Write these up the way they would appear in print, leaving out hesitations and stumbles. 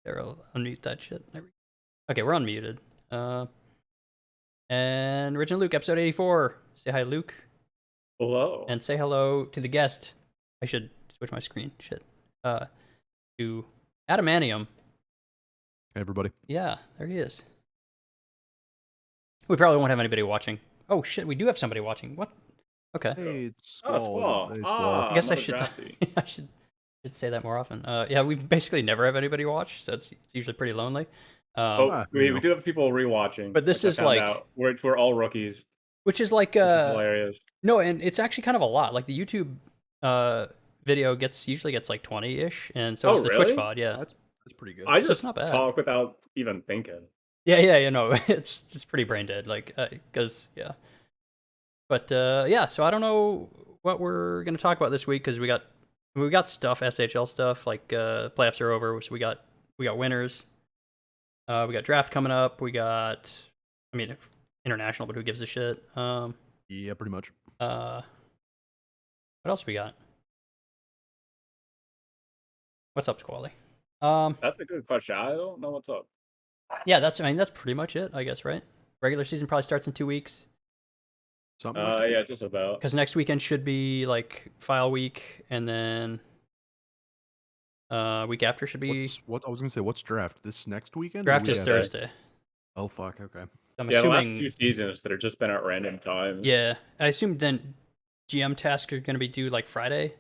There, I'll unmute that shit. Okay, we're unmuted. And Rich and Luke, episode 84. Say hi, Luke. Hello. And say hello to the guest. I should switch my screen. Shit. To Adamanium. Hey, everybody. Yeah, there he is. We probably won't have anybody watching. Oh shit, we do have somebody watching. What? Okay. Hey, it's Oh, Squall. Squall. Hey, Squall. Ah, I guess I another should. drafty. I should say that more often. Yeah, we basically never have anybody watch, so it's usually pretty lonely. We do have people rewatching. But this I is found like- out. We're all rookies, which is like which is hilarious. no, and it's actually kind of a lot. Like the YouTube video usually gets like 20-ish, and so Oh, it's the really? Twitch VOD. Yeah, That's pretty good. I so just it's not bad. talk without even thinking. Yeah, you know, it's pretty brain dead. Like, because yeah, but yeah. So I don't know what we're gonna talk about this week because we got stuff, SHL stuff. Like playoffs are over, so we got winners. We got draft coming up. We got, I mean, international, but who gives a shit? Yeah, pretty much. What else we got? What's up, Squally? That's a good question. I don't know what's up. Yeah, that's pretty much it, I guess, right? Regular season probably starts in 2 weeks. Something like that. Yeah, just about. Because next weekend should be like file week, and then week after should be What I was gonna say? What's draft? This next weekend? or draft is weekend? Thursday. Oh fuck. Okay. I'm Yeah, the assuming. last 2 seasons that have just been at random times. Yeah, I assume then GM tasks are going to be due like Friday,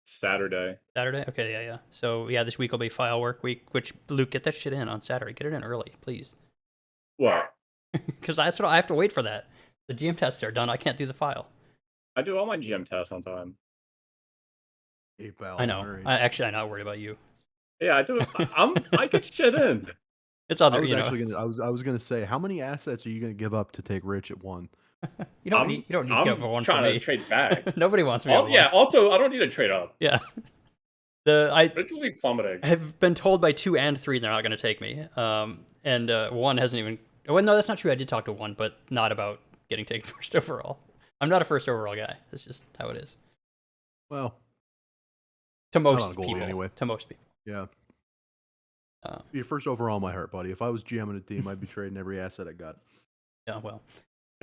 Saturday. Saturday. Okay, yeah. So yeah, this week will be file work week. Which Luke, get that shit in on Saturday. Get it in early, please. What? Because that's what I have to wait for that. The GM tests are done. I can't do the file. I do all my GM tests on time. Hey, pal. I know. Alright. I'm not worried about you. Yeah, I do. I get shit in. It's I other, was you know. actually gonna. I was gonna say, how many assets are you gonna give up to take Rich at one? You don't need to go for one for trying me. to trade back. Nobody wants me. Oh, on yeah. one. Also, I don't need to trade up. Yeah. I Rich will be plummeting. have been told by 2 and 3 they're not going to take me. And 1 hasn't even. Well, no, that's not true. I did talk to 1, but not about getting taken first overall. I'm not a first overall guy. That's just how it is. Well, To on most a goalie people. anyway. To most people. yeah. You're first overall in my heart, buddy. If I was GMing a team, I'd be trading every asset I got. Yeah. Well.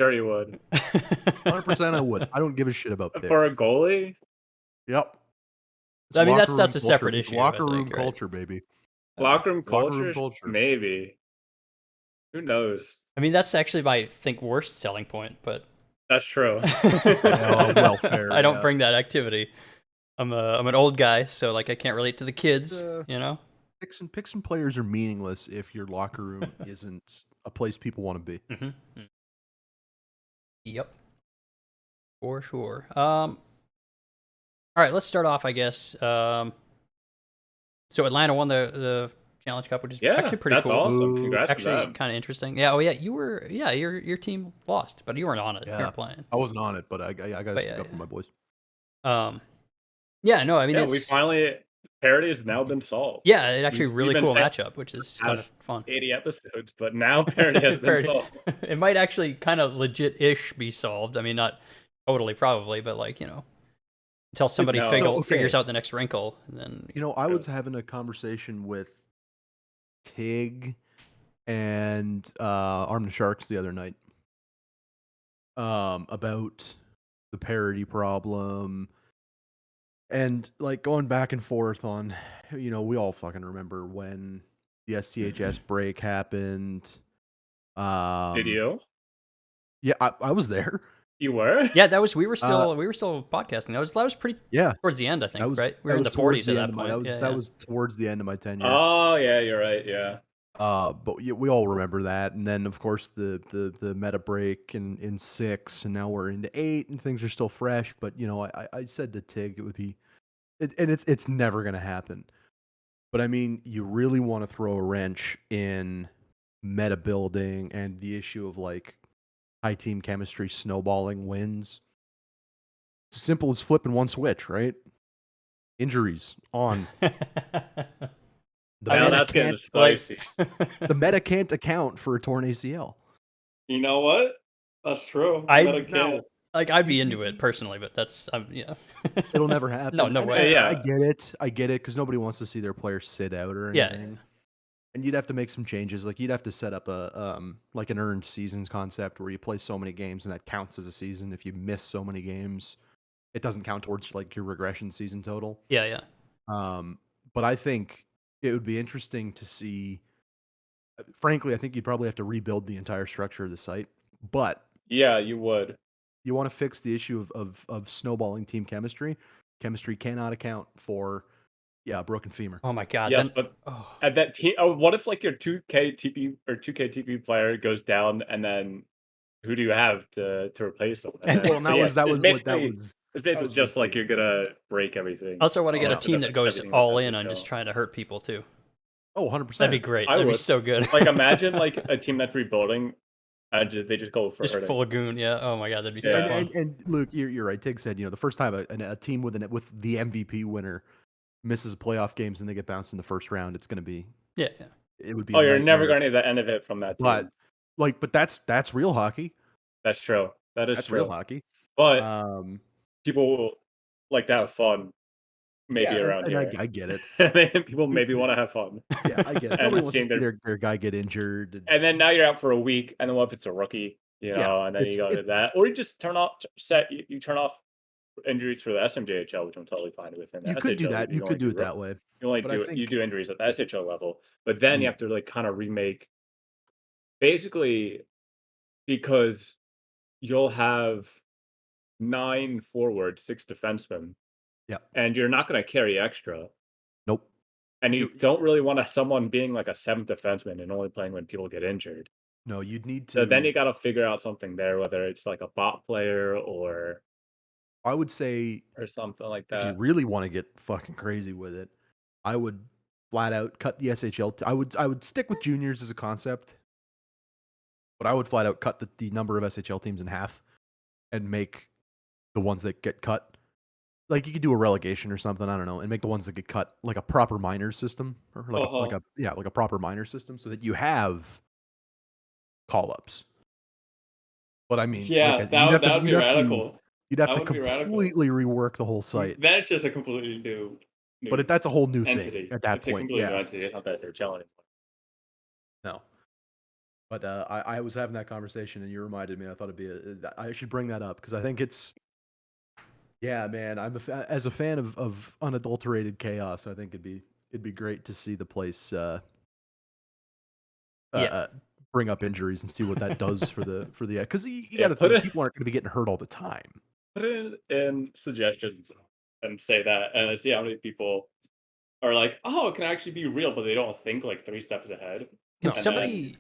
Sure you would. 100% I would. I don't give a shit about picks. For a goalie? Yep. I mean, locker that's a room separate culture. issue, Locker I room think, right? culture, baby. Locker room Locker culture? room culture. Maybe. Who knows? I mean, that's actually my worst selling point, but That's true. Well, fair. I don't yeah. bring that activity. I'm an old guy, so like I can't relate to the kids, you know. Picks and players are meaningless if your locker room isn't a place people want to be. Mm-hmm. Yep. For sure. All right, let's start off, I guess. So Atlanta won the Challenge Cup, which is Yeah, actually pretty that's cool. awesome. Ooh. Congrats to Actually, them. kind of interesting. Yeah. Oh, yeah. Your team lost, but you weren't on it. You Yeah. were playing. I wasn't on it, but I got to But stick yeah, up for my boys. Yeah. No, I mean, Yeah, it's, we finally parity has now been solved. yeah, it actually we've really been cool saying matchup, which is kind of past fun. 80 episodes, but now parity has been Parity. solved. It might actually kind of legit-ish be solved. I mean, not totally, probably, but like, you know, until somebody No. figures out the next wrinkle, and then You know, I was having a conversation with Tig and Arm the Sharks the other night about the parity problem and like going back and forth on, you know, we all fucking remember when the STHS break happened. Did you? Yeah, I was there. You were? yeah, we were still podcasting. That was pretty Yeah, towards the end, I think, that was right? We that were in was the towards 40s the at end that of my- point. That was towards the end of my tenure. Oh, yeah, you're right. Yeah. But we all remember that, and then of course the meta break in 6, and now we're into 8, and things are still fresh. But you know, I said to Tig it would be, and it's never gonna happen. But I mean, you really want to throw a wrench in meta building and the issue of like high team chemistry snowballing wins. It's simple as flipping one switch, right? Injuries on. The Now meta that's getting can't- spicy. the meta can't account for a torn ACL. You know what? That's true. I- Meta can't. Like I'd be into it personally, but that's yeah. It'll never happen. No, no And way. Yeah. I get it, because nobody wants to see their players sit out or Yeah. anything. And you'd have to make some changes. Like you'd have to set up a like an earned seasons concept where you play so many games and that counts as a season. If you miss so many games, it doesn't count towards like your regression season total. Yeah, yeah. But I think it would be interesting to see. Frankly, I think you'd probably have to rebuild the entire structure of the site. But Yeah, you would. you want to fix the issue of snowballing team chemistry. Chemistry cannot account for a broken femur. Oh my god. Yes, then, but oh. at that team, what if like your 2K TP or 2K TP player goes down, and then who do you have to replace them? And- Well, that was what that was. It's basically was just like basically- you're gonna break everything. I also want to get Oh, a team that goes everything all with in on SHL. just trying to hurt people too. Oh, 100%. That'd be great. I That'd be would. so good. Like imagine like a team that's rebuilding, and they just go for just hurting. full of goon. Yeah. Oh my god, that'd be so Yeah. fun. And Luke, you're right. Tig said, the first time a team with the MVP winner misses playoff games and they get bounced in the first round, it's going to be Yeah, yeah. it would be. Oh, a you're never nightmare. going to get the end of it from that team. But that's real hockey. That's true. That is That's true. real hockey. But people will like to have fun, maybe yeah, around and here. I get it. People maybe want to have fun. Yeah, I get it. And Nobody wants to seeing see their guy get injured. And then now you're out for a week, and then what if it's a rookie? And then you go to that, or you just turn off you turn off injuries for the SMJHL, which I'm totally fine with. And you could do that. You could do it that way. You only but I do think- you do injuries at the SHL level, but then you have to like kind of remake, basically, because you'll have 9 forwards, 6 defensemen. Yeah. And you're not going to carry extra. Nope. And you don't really want someone being like a 7th defenseman and only playing when people get injured. No, you'd need to. So then you got to figure out something there, whether it's like a bot player or I would say something like if you that. really want to get fucking crazy with it, I would flat out cut the SHL. I would stick with juniors as a concept, but I would flat out cut the number of SHL teams in half and make the ones that get cut. Like you could do a relegation or something, I don't know, and make the ones that get cut like a proper minors system, or like a proper minors system, so that you have call ups. But I mean, Yeah, that would be radical. You'd have That to would be radical. completely rework the whole site. Then it's just a completely new But that's a whole new entity. thing at that It's a point. completely new Yeah, entity. It's not that they're challenging. no. But I was having that conversation, and you reminded me. I thought I should bring that up because I think it's. Yeah, man. As a fan of unadulterated chaos, I think it'd be great to see the place bring up injuries and see what that does for the because you got to think people aren't going to be getting hurt all the time. Put it in suggestions and say that, and see how many people are like, "Oh, it can actually be real," but they don't think like 3 steps ahead. Can And somebody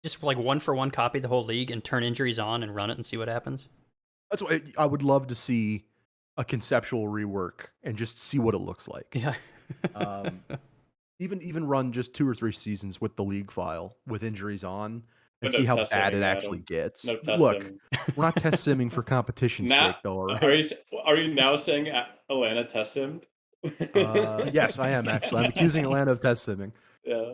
just like 1-for-1 copy the whole league and turn injuries on and run it and see what happens? That's why I would love to see a conceptual rework and just see what it looks like. Yeah. Even run just 2 or 3 seasons with the league file with injuries on and But no see how test bad simming, it Adam. actually gets. No test Look, simming. we're not test simming for competition's Now, sake, though. All right? are you now saying Atlanta test simmed? Yes, I am actually. I'm accusing Atlanta of test simming. Yeah.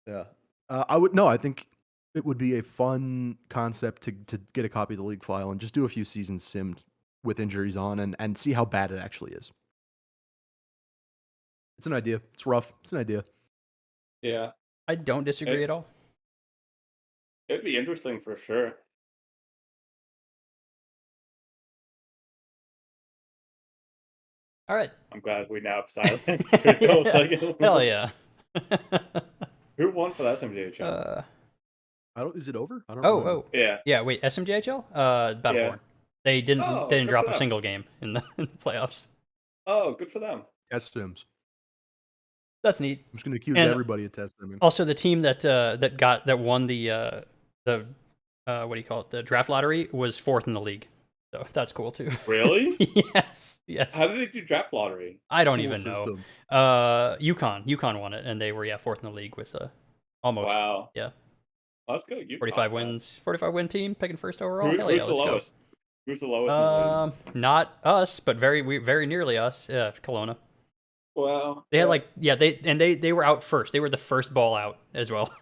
Yeah. I think it would be a fun concept to get a copy of the league file and just do a few seasons simmed with injuries on and see how bad it actually is. It's an idea. It's rough. It's an idea. Yeah. I don't disagree at all. It'd be interesting for sure. All right. I'm glad we now have silence. Hell yeah. Who won for the SMJHL? Is it over? I don't Oh, remember. oh. Yeah. Yeah, wait, SMJHL? Battleborn. Yeah. They didn't Oh, they didn't good drop for a them. single game in the playoffs. Oh, good for them. Test sims. That's neat. I'm just going to accuse And- everybody of test simming. Also, the team that won the what do you call it? The draft lottery was 4th in the league. So that's cool too. Really? Yes. How did they do draft lottery? I don't Cool even know. system. UConn won it, and they were 4th in the league with almost Wow. yeah. Oh, that's good. 45 wins, 45 win team, picking first overall. Hell Who's yeah, the let's lowest? Who's the lowest? go. Not us, but very nearly us. Yeah, Kelowna. Wow. They had they were out first. They were the first ball out as well.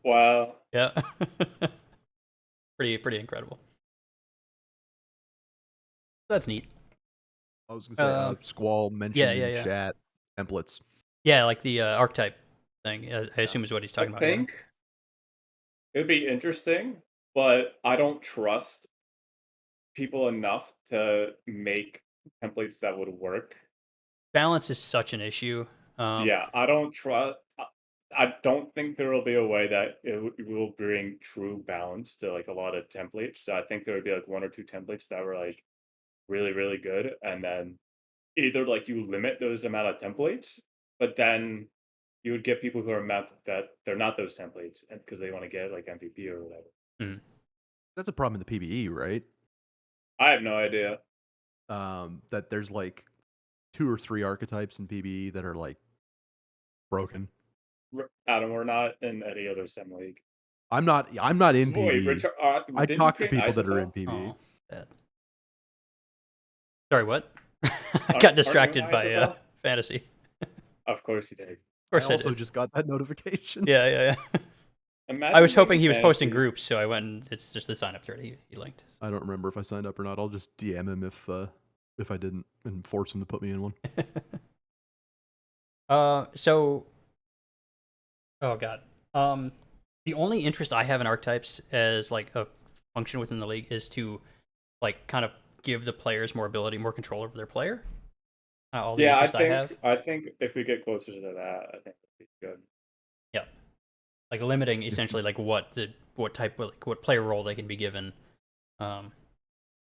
Wow. Yeah. pretty incredible. That's neat. I was gonna say Squall mentioned in yeah. chat templates. Yeah, like the archetype thing. I assume is what he's talking I about. Yeah. think it'd be interesting, but I don't trust people enough to make templates that would work. Balance is such an issue. Yeah, I don't trust. I don't think there will be a way that it will bring true balance to like a lot of templates. So I think there would be like one or two templates that were like really, really good, and then either like you limit those amount of templates, but then you would get people who are mad that they're not those templates, and because they want to get like MVP or whatever. Mhm. That's a problem in the PBE, right? I have no idea. That there's like 2 or 3 archetypes in PBE that are like broken. Adam, we're not in any other sim league. I'm not in Wait, PBE. I didn't you talk to create people that are in ISFL? PBE. Oh, sad. Sorry, what? I Aren't got you distracted in by ISFL? fantasy. Of course you did. Of I course I also did. just got that notification. Yeah. Imagine I was hoping making he was posting fantasy- groups, so I went. And it's just the sign up thread he linked. I don't remember if I signed up or not. I'll just DM him if I didn't and force him to put me in one. So, oh god. The only interest I have in archetypes as like a function within the league is to like kind of give the players more ability, more control over their player. All the Yeah, interest I have. I think if we get closer to that, I think it'd be good. Yeah. Like limiting essentially like what type of like what player role they can be given. So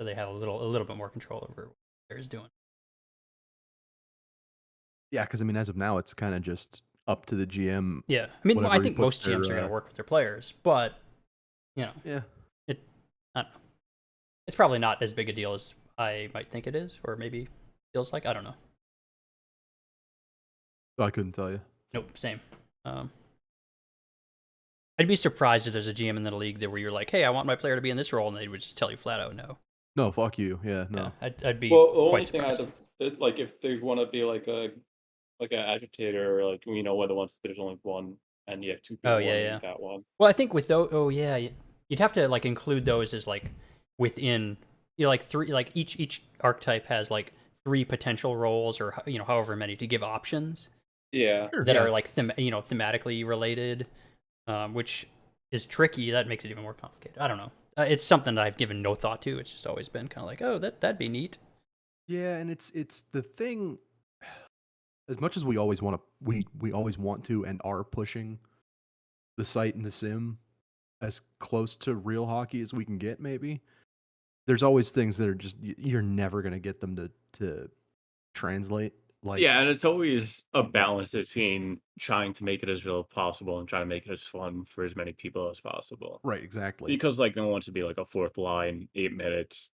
they have a little bit more control over what the player's doing. Yeah, because I mean, as of now, it's kind of just up to the GM. Yeah. I mean, Whenever I he think puts most GMs are their, going to work with their players, but you know, Yeah, I don't know. It's probably not as big a deal as I might think it is, or maybe feels like. I don't know. I couldn't tell you. Nope, same. I'd be surprised if there's a GM in the league that where you're like, "Hey, I want my player to be in this role," and they would just tell you flat out no. No, fuck you. Yeah, no. Yeah, I'd be Well, the only quite thing I surprised. had to, like, if they want to be like an agitator, or like one of the ones there's only one, and you have two people Oh, yeah, wanting yeah. that one. Well, I think with those, you'd have to like include those as like within, like three, like each archetype has like 3 potential roles, or however many to give options Yeah, Sure, that yeah. are like thematically related, which is tricky. That makes it even more complicated. I don't know. It's something that I've given no thought to. It's just always been kind of like, oh, that'd be neat. Yeah, and it's the thing. As much as we always want to, we always want to and are pushing the site and the sim as close to real hockey as we can get. Maybe there's always things that are just you're never gonna get them to translate. Like yeah, and it's always a balance between trying to make it as real as possible and trying to make it as fun for as many people as possible. right, exactly. Because like no one wants to be like a fourth line, 8 minutes,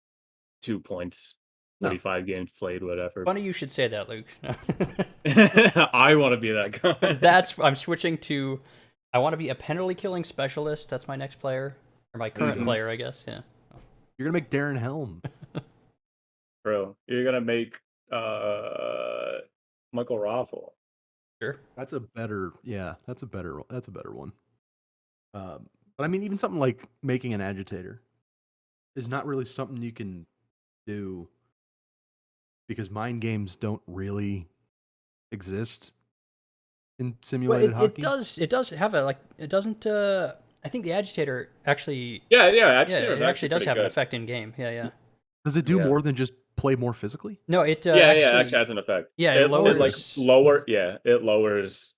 2 points, No. 45 games played, whatever. Funny you should say that, Luke. I want to be that guy. I'm switching to. I want to be a penalty killing specialist. That's my next player, or my current Mhm. player, I guess. Yeah. You're gonna make Darren Helm. Bro, you're gonna make Michael Raffle. Sure. That's a better one. But I mean, even something like making an agitator is not really something you can do because mind games don't really exist in Well, simulated hockey. it does have a like. It doesn't. I think the agitator actually. Yeah, It actually does have an effect in game. Yeah. Does it do Yeah. more than just play more physically? No, it Yeah, actually. it actually has an effect. Yeah, it it lowers. It lowers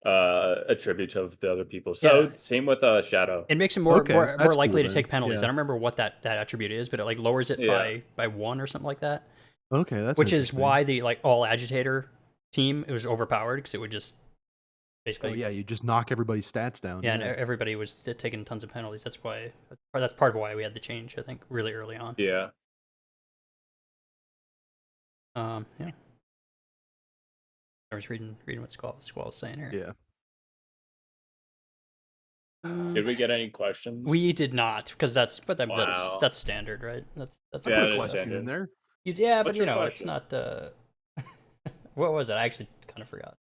attributes of the other people. So Yeah. same with Shadow. It makes him more Okay, more that's likely cool to then. take penalties. Yeah. I don't remember what that attribute is, but it like lowers it Yeah. by 1 or something like that. Okay, that's Which is interesting. why the like all agitator team, it was overpowered because it would just basically Oh yeah, you just knock everybody's stats down. and everybody was taking tons of penalties. That's why that's part of why we had the change. I think really early on. Yeah. Yeah. I was reading what Squall's saying here. Yeah. Did we get any questions? We did not, because Wow. that's standard, right? That's Yeah, Put it a is question standard. in there. Yeah, but What's you your know, question? it's not the. What was it? I actually kind of forgot,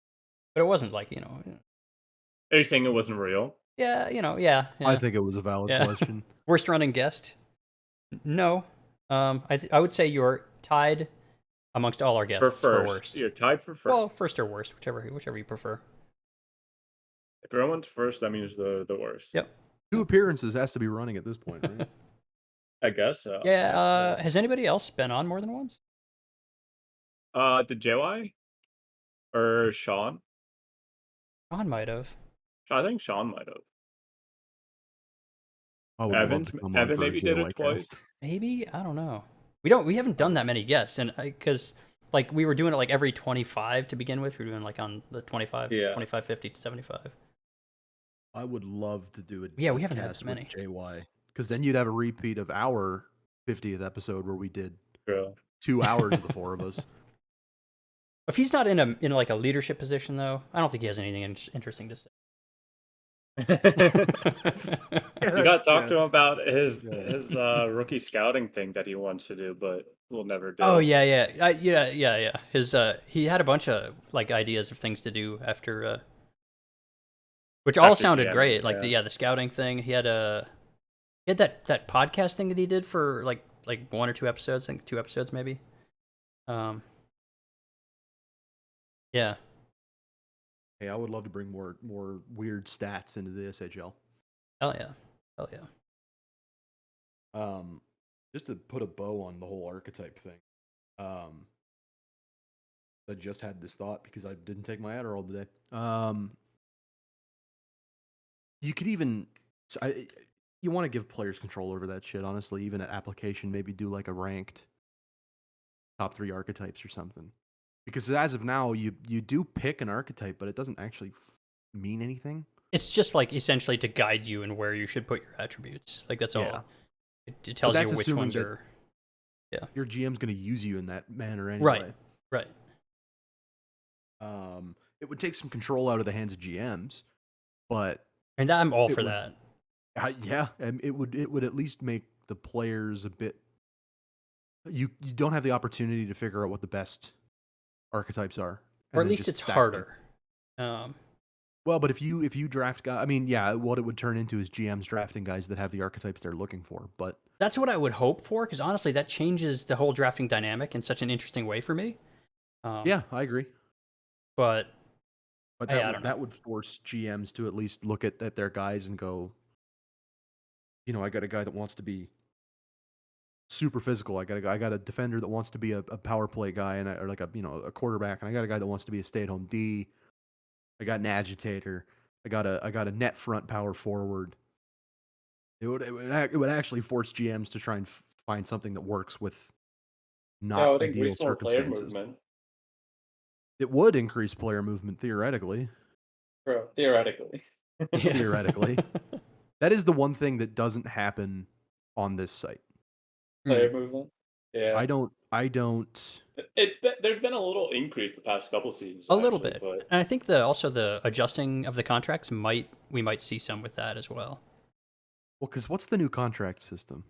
but it wasn't like Are you saying it wasn't real? Yeah, yeah. I think it was a valid Yeah. question. Worst running guest? No. I would say your tied amongst all our For guests for first, worst. you're tied for first. Well, first or worst, whichever you prefer. If everyone's first, that means the worst. Yep. 2 appearances has to be running at this point, right? I guess so. Yeah. Has anybody else been on more than once? Did JY or Sean? Sean might have. I think Sean might have. I would love Evans, to come on Evan for a maybe did JY it twice. cast. Maybe, I don't know. We haven't done that many guests, and because like we were doing it like every 25 to begin with. We were doing like on the 25, Yeah. 25, 50 to 75. I would love to do it. Yeah, we haven't had cast that many. with JY, because then you'd have a repeat of our 50th episode where we did True. 2 hours of the 4 of us. If he's not in like a leadership position though, I don't think he has anything interesting to say. You got to talk to him about his rookie scouting thing that he wants to do, but we'll never do. Oh yeah. His he had a bunch of like ideas of things to do after, which all After sounded GM, great. Like yeah. the scouting thing. He had that podcast thing that he did for like 1 or 2 episodes. I think 2 episodes maybe. Yeah. Hey, I would love to bring more weird stats into the SHL. Hell yeah. Just to put a bow on the whole archetype thing. I just had this thought because I didn't take my Adderall today. You could even, you want to give players control over that shit. Honestly, even an application, maybe do like a ranked top 3 archetypes or something. Because as of now, you do pick an archetype, but it doesn't actually mean anything. It's just like essentially to guide you in where you should put your attributes. Like that's Yeah. all. It tells you that's which assuming ones that are. Your GM's going to use you in that manner anyway. Right. It would take some control out of the hands of GMs, but And I'm all It for would- that. yeah, and it would at least make the players a bit. You don't have the opportunity to figure out what the best archetypes are, Or and at then least just it's stack them. harder. Well, but if you draft guys, I mean, yeah, what it would turn into is GMs drafting guys that have the archetypes they're looking for. But That's what I would hope for, because honestly, that changes the whole drafting dynamic in such an interesting way for me. yeah, I agree. But But Hey, I don't know. that would force GMs to at least look at their guys and go, I got a guy that wants to be super physical. I got a defender that wants to be a power play guy, or like a quarterback, and I got a guy that wants to be a stay at home D. I got an agitator. I got a net front power forward. It would actually force GMs to try and find something that works with not ideal circumstances. It would increase player movement theoretically. Bro, theoretically. Theoretically. That is the one thing that doesn't happen on this site. Player movement. Yeah. I don't. There's been a little increase the past couple seasons. A little actually, bit. but And I think also the adjusting of the contracts we might see some with that as well. Well, because what's the new contract system?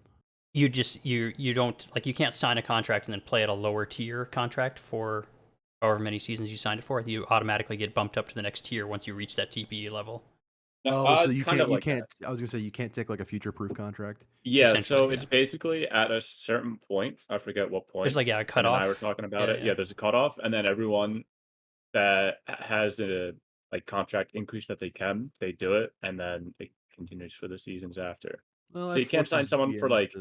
You just you don't like you can't sign a contract and then play at a lower tier contract for however many seasons you signed it for. You automatically get bumped up to the next tier once you reach that TPE level. So it's you kind can't. of You like can't. I was gonna say you can't take like a future proof contract. Yeah, so Essentially, it's yeah. basically at a certain point. I forget what point. There's like a Him and cutoff. I were talking about Yeah, it. yeah. Yeah, there's a cutoff, and then everyone that has a like contract increase that they do it, and then it continues for the seasons after. Well, So that you can't sign forces someone for GMs like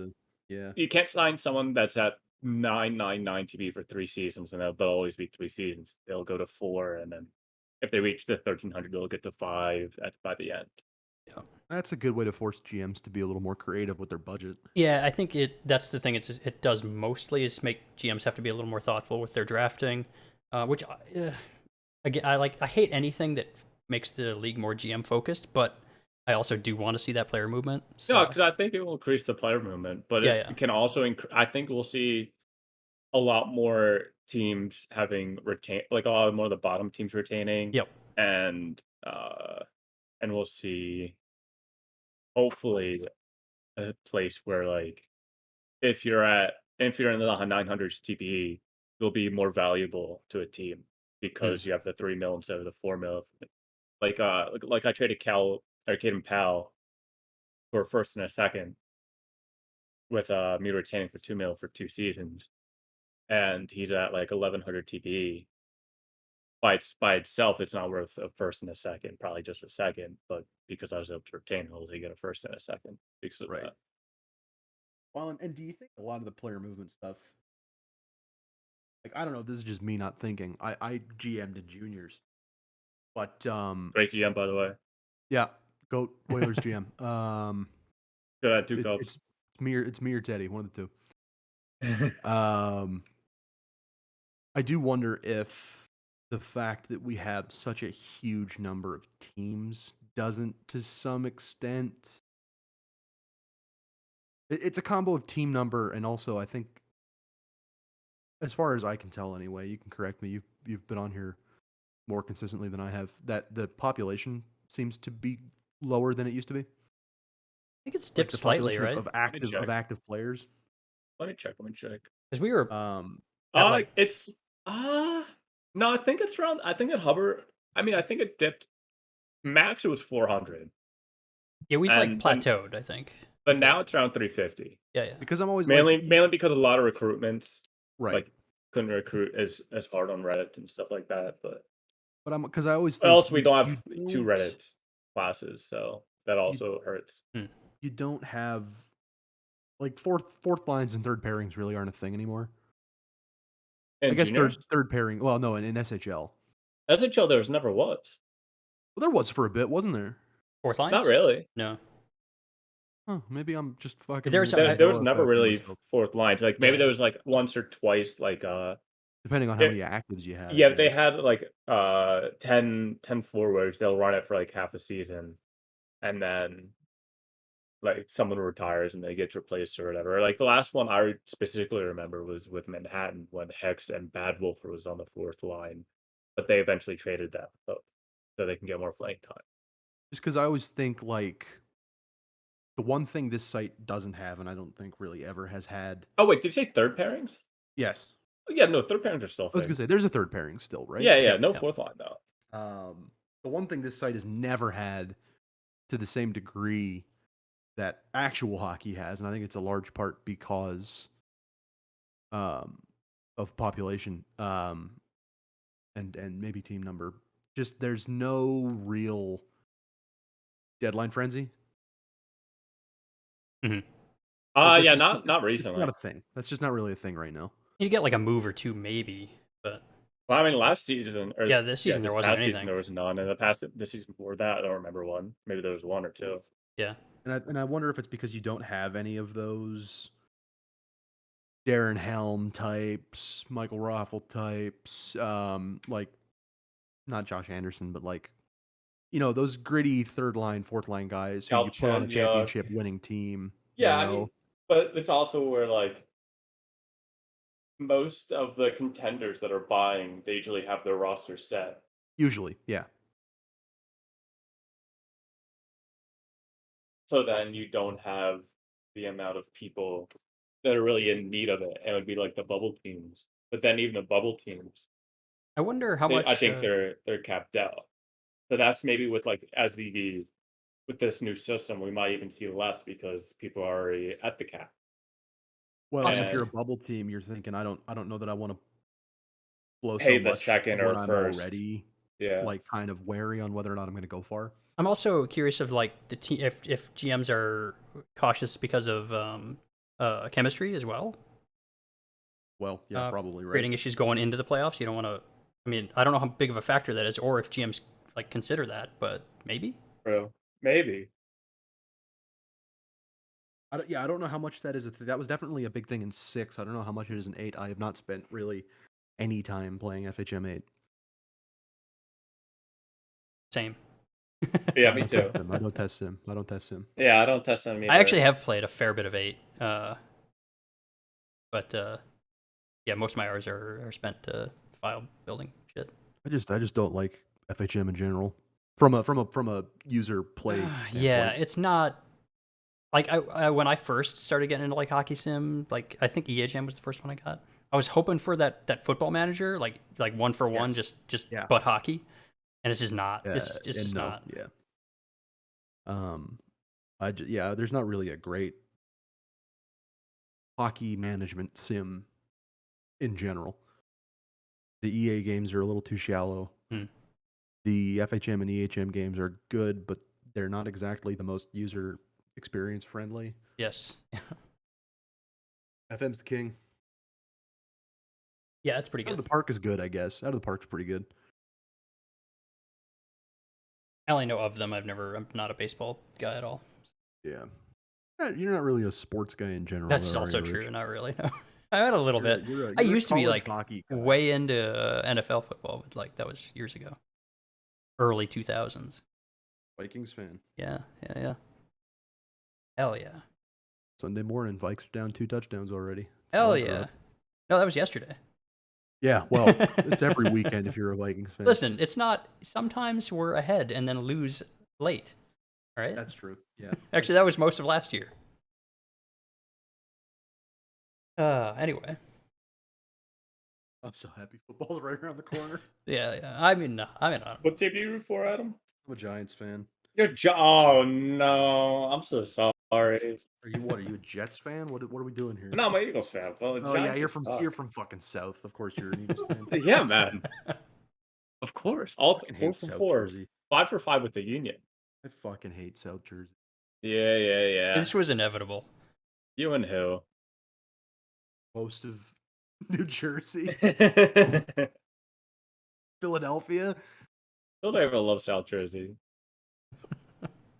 yeah. you can't sign someone that's at 999 TB for 3 seasons, and they'll always be 3 seasons. They'll go to 4, and then if they reach the 1300, they'll get to 5 by the end. That's a good way to force GMs to be a little more creative with their budget. Yeah, I think that's the thing. It does mostly is make GMs have to be a little more thoughtful with their drafting, which again I hate anything that makes the league more GM focused, but I also do want to see that player movement. So. No, because I think it will increase the player movement, but it can also I think we'll see a lot more teams having retained, like a lot more of the bottom teams retaining. Yep. And we'll see hopefully a place where like if you're in the 900s TPE, you'll be more valuable to a team because you have the 3 mil instead of the 4 mil. Like I traded Caden Powell for a first and a second with me retaining for 2 mil for 2 seasons. and he's at like 1100 TPE. By itself, it's not worth a first and a second, probably just a second. But because I was able to retain holes, I get a first and a second because of Right. that. Well, and do you think a lot of the player movement stuff, like I don't know, this is just me not thinking. I GM'd in juniors, but Great GM, by the way. yeah, Goat Whalers GM. Good at two It, cups. it's me or Teddy, one of the two. I do wonder if the fact that we have such a huge number of teams doesn't, to some extent, it's a combo of team number and also I think, as far as I can tell anyway, you can correct me. You've been on here more consistently than I have. That the population seems to be lower than it used to be. I think it's Like dipped the slightly, population right? of Let me check. active players. Let me check. Let me check. Because we were Um, at like It's no, I think it's around. I think it hover. I mean, I think it dipped. Max, it was 400, yeah, we've like and plateaued. I think. but now it's around 350. Yeah, yeah. because I'm always Mainly, like, mainly because a lot of recruitments right. like couldn't recruit as hard on Reddit and stuff like that. But But I'm because I always think also, we don't you have two Reddit classes, so that also hurts. you don't have like fourth lines and third pairings really aren't a thing anymore. I And guess juniors, third pairing. Well, no, in SHL. SHL, there never was. Well, there was for a bit, wasn't there? Fourth lines? Not really. No. Huh, maybe I'm just fucking. There's There was never OFFing really myself, fourth lines. Like maybe Yeah. there was like once or twice. Like depending on how yeah, many actives you had. I yeah, if they guess. had like 10 forwards, they'll run it for like half a season, and then like someone retires and they get replaced or whatever. Like the last one I specifically remember was with Manhattan when Hex and Bad Wolfer was on the fourth line, but they eventually traded that both so they can get more playing time. Just because I always think like the one thing this site doesn't have, and I don't think really ever has had. Oh wait, did you say third pairings? Yes, Oh, yeah, no, third pairings are still a I was thing. gonna say there's a third pairing still, right? Yeah, Yep, no yep. fourth line though. The one thing this site has never had to the same degree that actual hockey has, and I think it's a large part because of population and maybe team number. Just there's no real deadline frenzy. Mhm. Yeah, That's not it's not recently. a thing. That's just not really a thing right now. You get like a move or two, maybe, but Well, I mean, last season or yeah, this season there this wasn't past season anything. there was none, and the season before that I don't remember one. Maybe there was one or two. Yeah. And I wonder if it's because you don't have any of those Darren Helm types, Michael Raffle types, like not Josh Anderson, but like those gritty third line, fourth line guys who you put on a Galchenyuk. championship winning team. Yeah, I mean, but it's also where like most of the contenders that are buying, they usually have their roster set. Usually, yeah. So then you don't have the amount of people that are really in need of it. And it would be like the bubble teams. But then even the bubble teams, I wonder how I much. think they're capped out. So that's maybe with like with this new system, we might even see less because people are already at the cap. Well, and if you're a Possibly. bubble team, you're thinking, I don't know that I want to blow so Pay the much second or when I'm first. already Yeah. like kind of wary on whether or not I'm going to go far. I'm also curious of like if GMs are cautious because of chemistry as well. Well, yeah, probably right. Creating issues going into the playoffs. You don't want to. I mean, I don't know how big of a factor that is, or if GMs like consider that, but maybe. Bro. Maybe. I don't know how much that is. That was definitely a big thing in 6. I don't know how much it is in 8. I have not spent really any time playing FHM 8. Same. Yeah, me too. I don't test him. I don't test him. Yeah, I don't test them either. I actually have played a fair bit of 8, but yeah, most of my hours are spent file building shit. I just don't like FHM in general. From a user play standpoint. Yeah, it's not like I when I first started getting into like hockey sim, like I think EA Jam was the first one I got. I was hoping for that football manager, like one for one, Yes. just Yeah. but hockey, and it's just not. It's just no, not. Yeah. There's not really a great hockey management sim in general. The EA games are a little too shallow. Hmm. The FHM and EHM games are good, but they're not exactly the most user experience friendly. Yes. FM's the king. Yeah, it's pretty Out of good. the Park is good, I guess. Out of the Park's pretty good. I only know of them. I'm not a baseball guy at all. Yeah. You're not really a sports guy in general. That's though, are also you, true. Rich? Not really. No. I had a little bit. I You're a used to be college like hockey guy. way into NFL football, but like that was years ago, early 2000s. Vikings fan. Yeah, yeah, yeah. Hell yeah. Sunday morning, Vikes are down 2 touchdowns already. It's a Hell locker yeah. up. No, that was yesterday. Yeah, well, it's every weekend if you're a Vikings fan. Listen, it's not. Sometimes we're ahead and then lose late. All right. That's true. Yeah. Actually, that was most of last year. Anyway. I'm so happy football's right around the corner. Yeah, yeah. I mean, What team do you root for, Adam? I'm a Giants fan. Oh no, I'm so sorry. Are you a Jets fan? What are we doing here? No, I'm an Eagles fan. Well, Oh yeah, you're from fucking South. Of course you're an Eagles fan. Yeah, man. Of course. All fucking 4 hate for South 4. Jersey. 5 for 5 with the Union. I fucking hate South Jersey. Yeah. this was inevitable. You and who? Most of New Jersey, Philadelphia. Philadelphia loves South Jersey.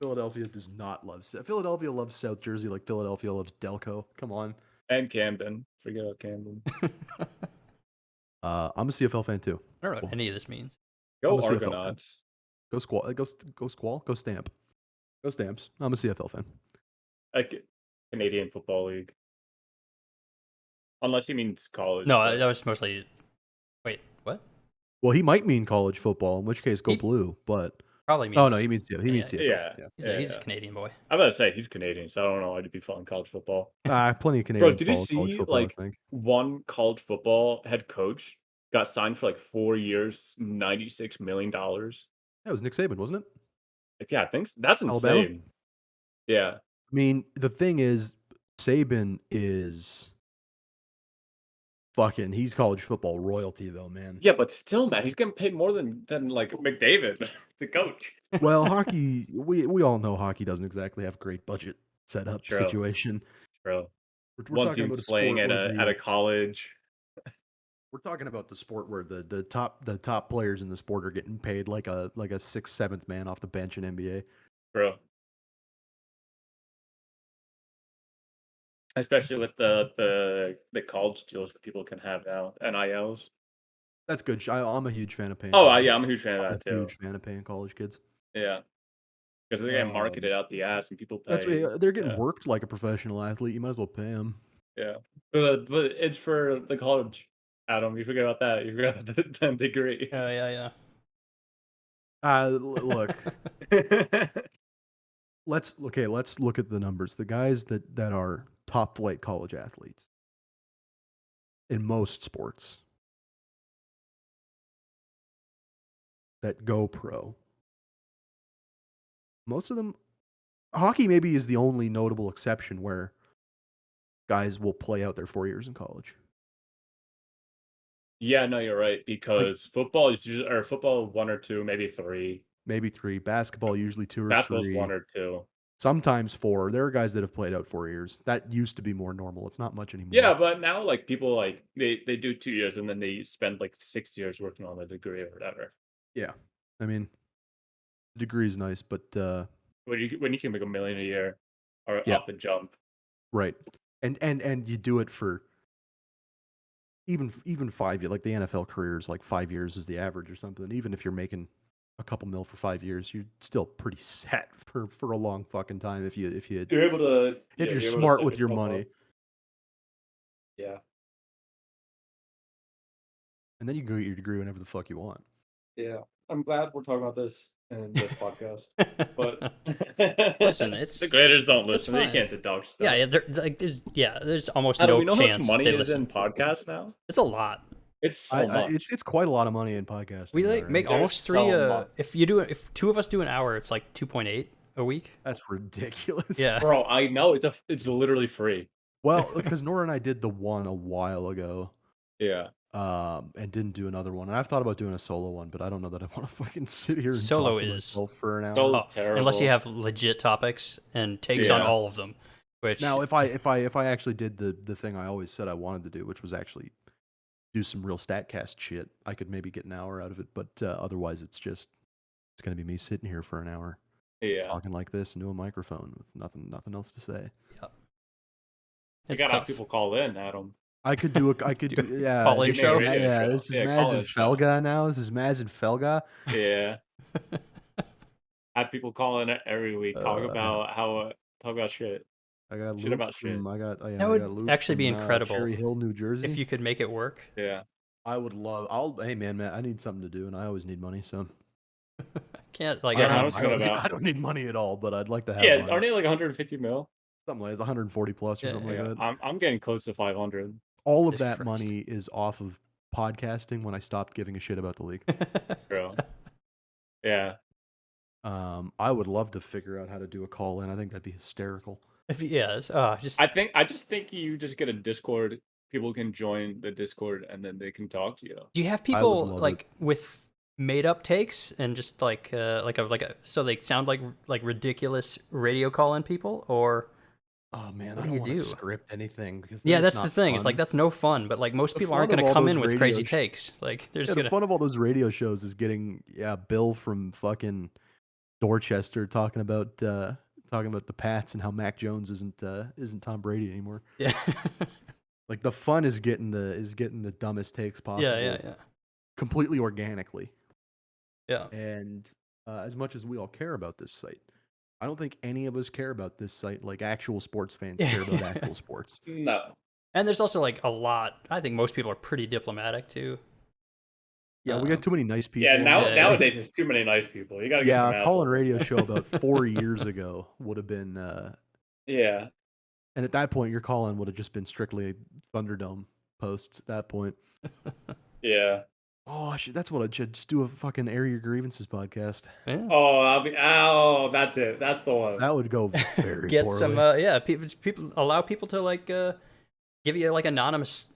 Philadelphia does not love Philadelphia loves South Jersey like Philadelphia loves Delco. Come on. And Camden. Forget about Camden. I'm a CFL fan too. I don't know what any of this means. Go I'm a CFL fan. Argonauts. Go Squall. Go Squall. Go Stamp. Go Stamps. I'm a CFL fan. Like Canadian Football League. Unless he means college. No, but- that was mostly. Wait, what? Well, he might mean college football, in which case go He- blue. But Probably means. oh no, he means CFL. He means yeah. CFL. Yeah. He's a Canadian boy. I'm about to say he's Canadian, so I don't know why to be following college football. Plenty of Canadian. Bro, did you college see football, like I think. one college football head coach got signed for like 4 years, $96 million? That was Nick Saban, wasn't it? Like, yeah, I think that's insane. Alabama? Yeah. I mean, the thing is, Saban is fucking. He's college football royalty, though, man. Yeah, but still, man, he's getting paid more than like McDavid to coach. Well, hockey. We all know hockey doesn't exactly have a great budget setup True. situation. Bro. We're One talking about team's a playing sport at where a college. we're talking about the sport where the top players in the sport are getting paid like a 6th, 7th man off the bench in NBA. Bro. Especially with the college deals that people can have now, NILs. That's good. I'm a huge fan of paying. Oh, college- yeah, I'm a huge fan of I'm that a too. huge fan of paying college kids. Yeah. Because they're getting marketed out the ass and people pay. That's they're getting yeah. worked like a professional athlete. You might as well pay them. Yeah. But it's for the college, Adam. You forget about that. You forgot the degree. Yeah. Look, let's look at the numbers. The guys that are top flight college athletes in most sports that go pro. Most of them, hockey maybe is the only notable exception where guys will play out their 4 years in college. Yeah, no, you're right. Because football is usually, or football 1 or 2, maybe 3. Maybe 3. Basketball usually 2 or Basketball's 3. 1 or 2. Sometimes 4. There are guys that have played out 4 years. That used to be more normal. It's not much anymore. Yeah, but now like people like they do 2 years and then they spend like 6 years working on the degree or whatever. Yeah. I mean, the degree is nice, but When you can make $1 million a year or Yeah. off the jump. right. And you do it for even 5 years. Like the NFL career is like 5 years is the average or something. Even if you're making a couple mil for 5 years, you're still pretty set for a long fucking time if You're able to if you're smart with your money. Yeah. And then you can get your degree whenever the fuck you want. Yeah. I'm glad we're talking about this in this podcast. But Listen, it's the graders don't it's listen. They fine. can't deduct stuff. There's almost Adam, no you know how chance much money they is listen. in podcasts now? It's a lot. It's so much. It's quite a lot of money in podcasting. We though, like right? make There's almost so 3. much. If 2 of us do an hour, it's like 2.8 a week. That's ridiculous. Yeah. Bro, I know it's literally free. Well, because Nora and I did the one a while ago. Yeah. And didn't do another one. And I've thought about doing a solo one, but I don't know that I want to fucking sit here and Solo talk to is myself for an hour. Solo's tough, unless you terrible. have legit topics and takes on Yeah. all of them. Which Now, if I actually did the thing I always said I wanted to do, which was actually do some real Statcast shit, I could maybe get an hour out of it. But otherwise, it's gonna be me sitting here for an hour Yeah. talking like this into a microphone with nothing else to say. yeah, You it's gotta have tough. people call in, Adam. I could do Do do yeah. call-in This is show? Radio yeah, show. this is Yeah, Maz call-in and show. Felga now. This is Maz and Felga. Yeah. Have people call in every week. Talk about shit. I got Shit Luke about shit. from I got That I would got Luke actually be from, incredible Cherry Hill, New Jersey. if you could make it work. Yeah. I would love. Hey man, I need something to do, and I always need money. So Can't like Yeah, I I don't was know. gonna don't need, about- I don't need money at all, but I'd like to have Yeah, money. aren't they like 150 mil? Something like 140 plus or Yeah, something Yeah. like that. I'm getting close to 500. All of Jesus that Christ. money is off of podcasting when I stopped giving a shit about the league. Bro. Yeah. I would love to figure out how to do a call in. I think that'd be hysterical. Yeah, just I just think you just get a Discord. People can join the Discord and then they can talk to you. do you have I would people love like with made up takes and just like a so they sound like ridiculous radio call in people, or Oh man, What I do don't you want to do? script anything because yeah, then that's it's the not thing. It's like fun. that's no fun. But like most The people fun aren't of going to all come those in with radio crazy sh- takes. Like they're Yeah, just the gonna fun of all those radio shows is getting Bill from fucking Dorchester talking about the Pats and how Mac Jones isn't Tom Brady anymore. yeah Like the fun is getting the dumbest takes possible, yeah completely organically. yeah. And as much as we all care about this site, I don't think any of us care about this site like actual sports fans care about actual sports. No. And there's also like a lot. I think most people are pretty diplomatic too. Yeah, we got too many nice people. Yeah, on now this site. nowadays there's too many nice people. You gotta get some Yeah, a call-in assholes. radio show about 4 years ago would have been, Yeah. and at that point, your call-in would have just been strictly Thunderdome posts at that point. Yeah. Oh, that's what I should just do, a fucking air your grievances podcast. Yeah. That's it. That's the one. That would go very Get poorly. some people allow people to like give you like anonymous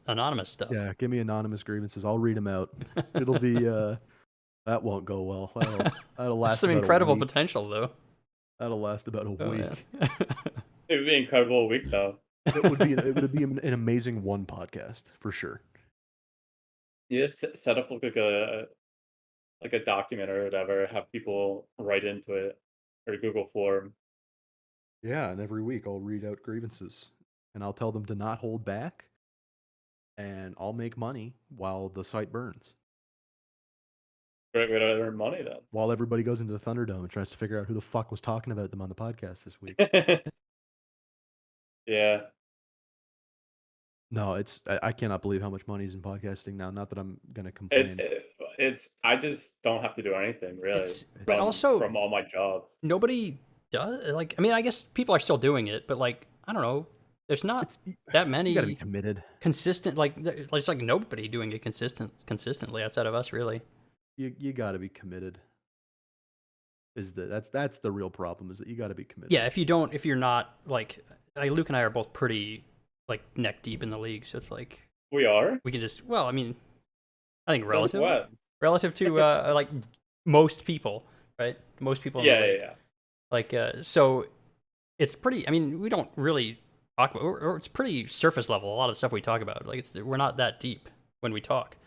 stuff. Yeah, give me anonymous grievances. I'll read them out. It'll be that won't go well. That'll last Some about a incredible week. potential though. That'll last about a Oh, week. yeah. It would be an incredible week though. It would be an amazing one podcast for sure. You just set up like a document or whatever, have people write into it or Google form. Yeah, and every week I'll read out grievances and I'll tell them to not hold back, and I'll make money while the site burns. Great way to earn money then. While everybody goes into the Thunderdome and tries to figure out who the fuck was talking about them on the podcast this week. Yeah. No, I cannot believe how much money is in podcasting now. Not that I'm gonna complain. It's I just don't have to do anything really. But also- from all my jobs. Nobody does like. I mean, I guess people are still doing it, but like I don't know. There's not that many You gotta be committed. consistent. Like there's like nobody doing it consistently outside of us, really. You gotta be committed. That's the real problem, is that you gotta be committed. Yeah, if you're not like Luke and I are both pretty like neck deep in the league, so it's like We are? we can just. Well, I mean, I think Since when? relative to like most people, right? Most people. In the Yeah, league. yeah. Like so, it's pretty. I mean, we don't really talk about. Or it's pretty surface level. A lot of the stuff we talk about, like we're not that deep when we talk.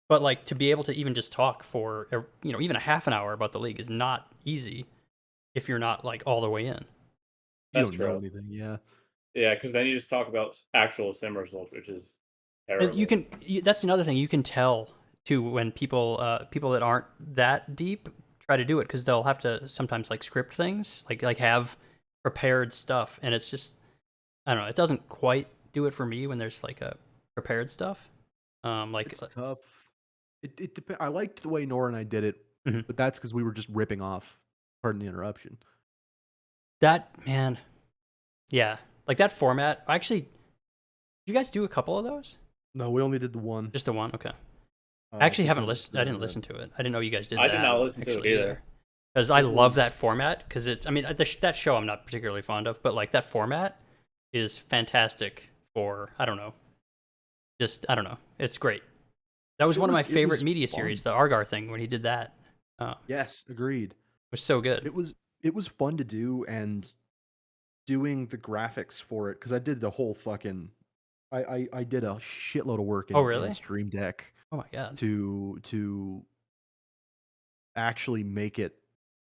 But like to be able to even just talk for even a half an hour about the league is not easy if you're not like all the way in. You That's don't know true. anything. Yeah. Yeah, because then you just talk about actual sim results, which is terrible. And that's another thing you can tell too when people that aren't that deep try to do it, because they'll have to sometimes like script things, like have prepared stuff, and it's just I don't know, it doesn't quite do it for me when there's like a prepared stuff. Like It's tough. It depends. I liked the way Nora and I did it, Mhm. but that's because we were just ripping off. Pardon the interruption. that, man, yeah, like that format. Actually, did you guys do a couple of those? No, we only did the one. Just the one? Okay. I actually haven't because, listened. I didn't listen to it. I didn't know you guys did I that. did not listen to it either. Because I It love was- that format. Because it's, I mean, that show I'm not particularly fond of, but like that format is fantastic for, I don't know, just I don't know. It's great. That was one of my It favorite was media fun. series, the Argar thing when he did that. Yes, agreed. Was so good. It was fun to do, and doing the graphics for it because I did the whole fucking. I did a shitload of work Oh, in really? Stream Deck Oh my god. to actually make it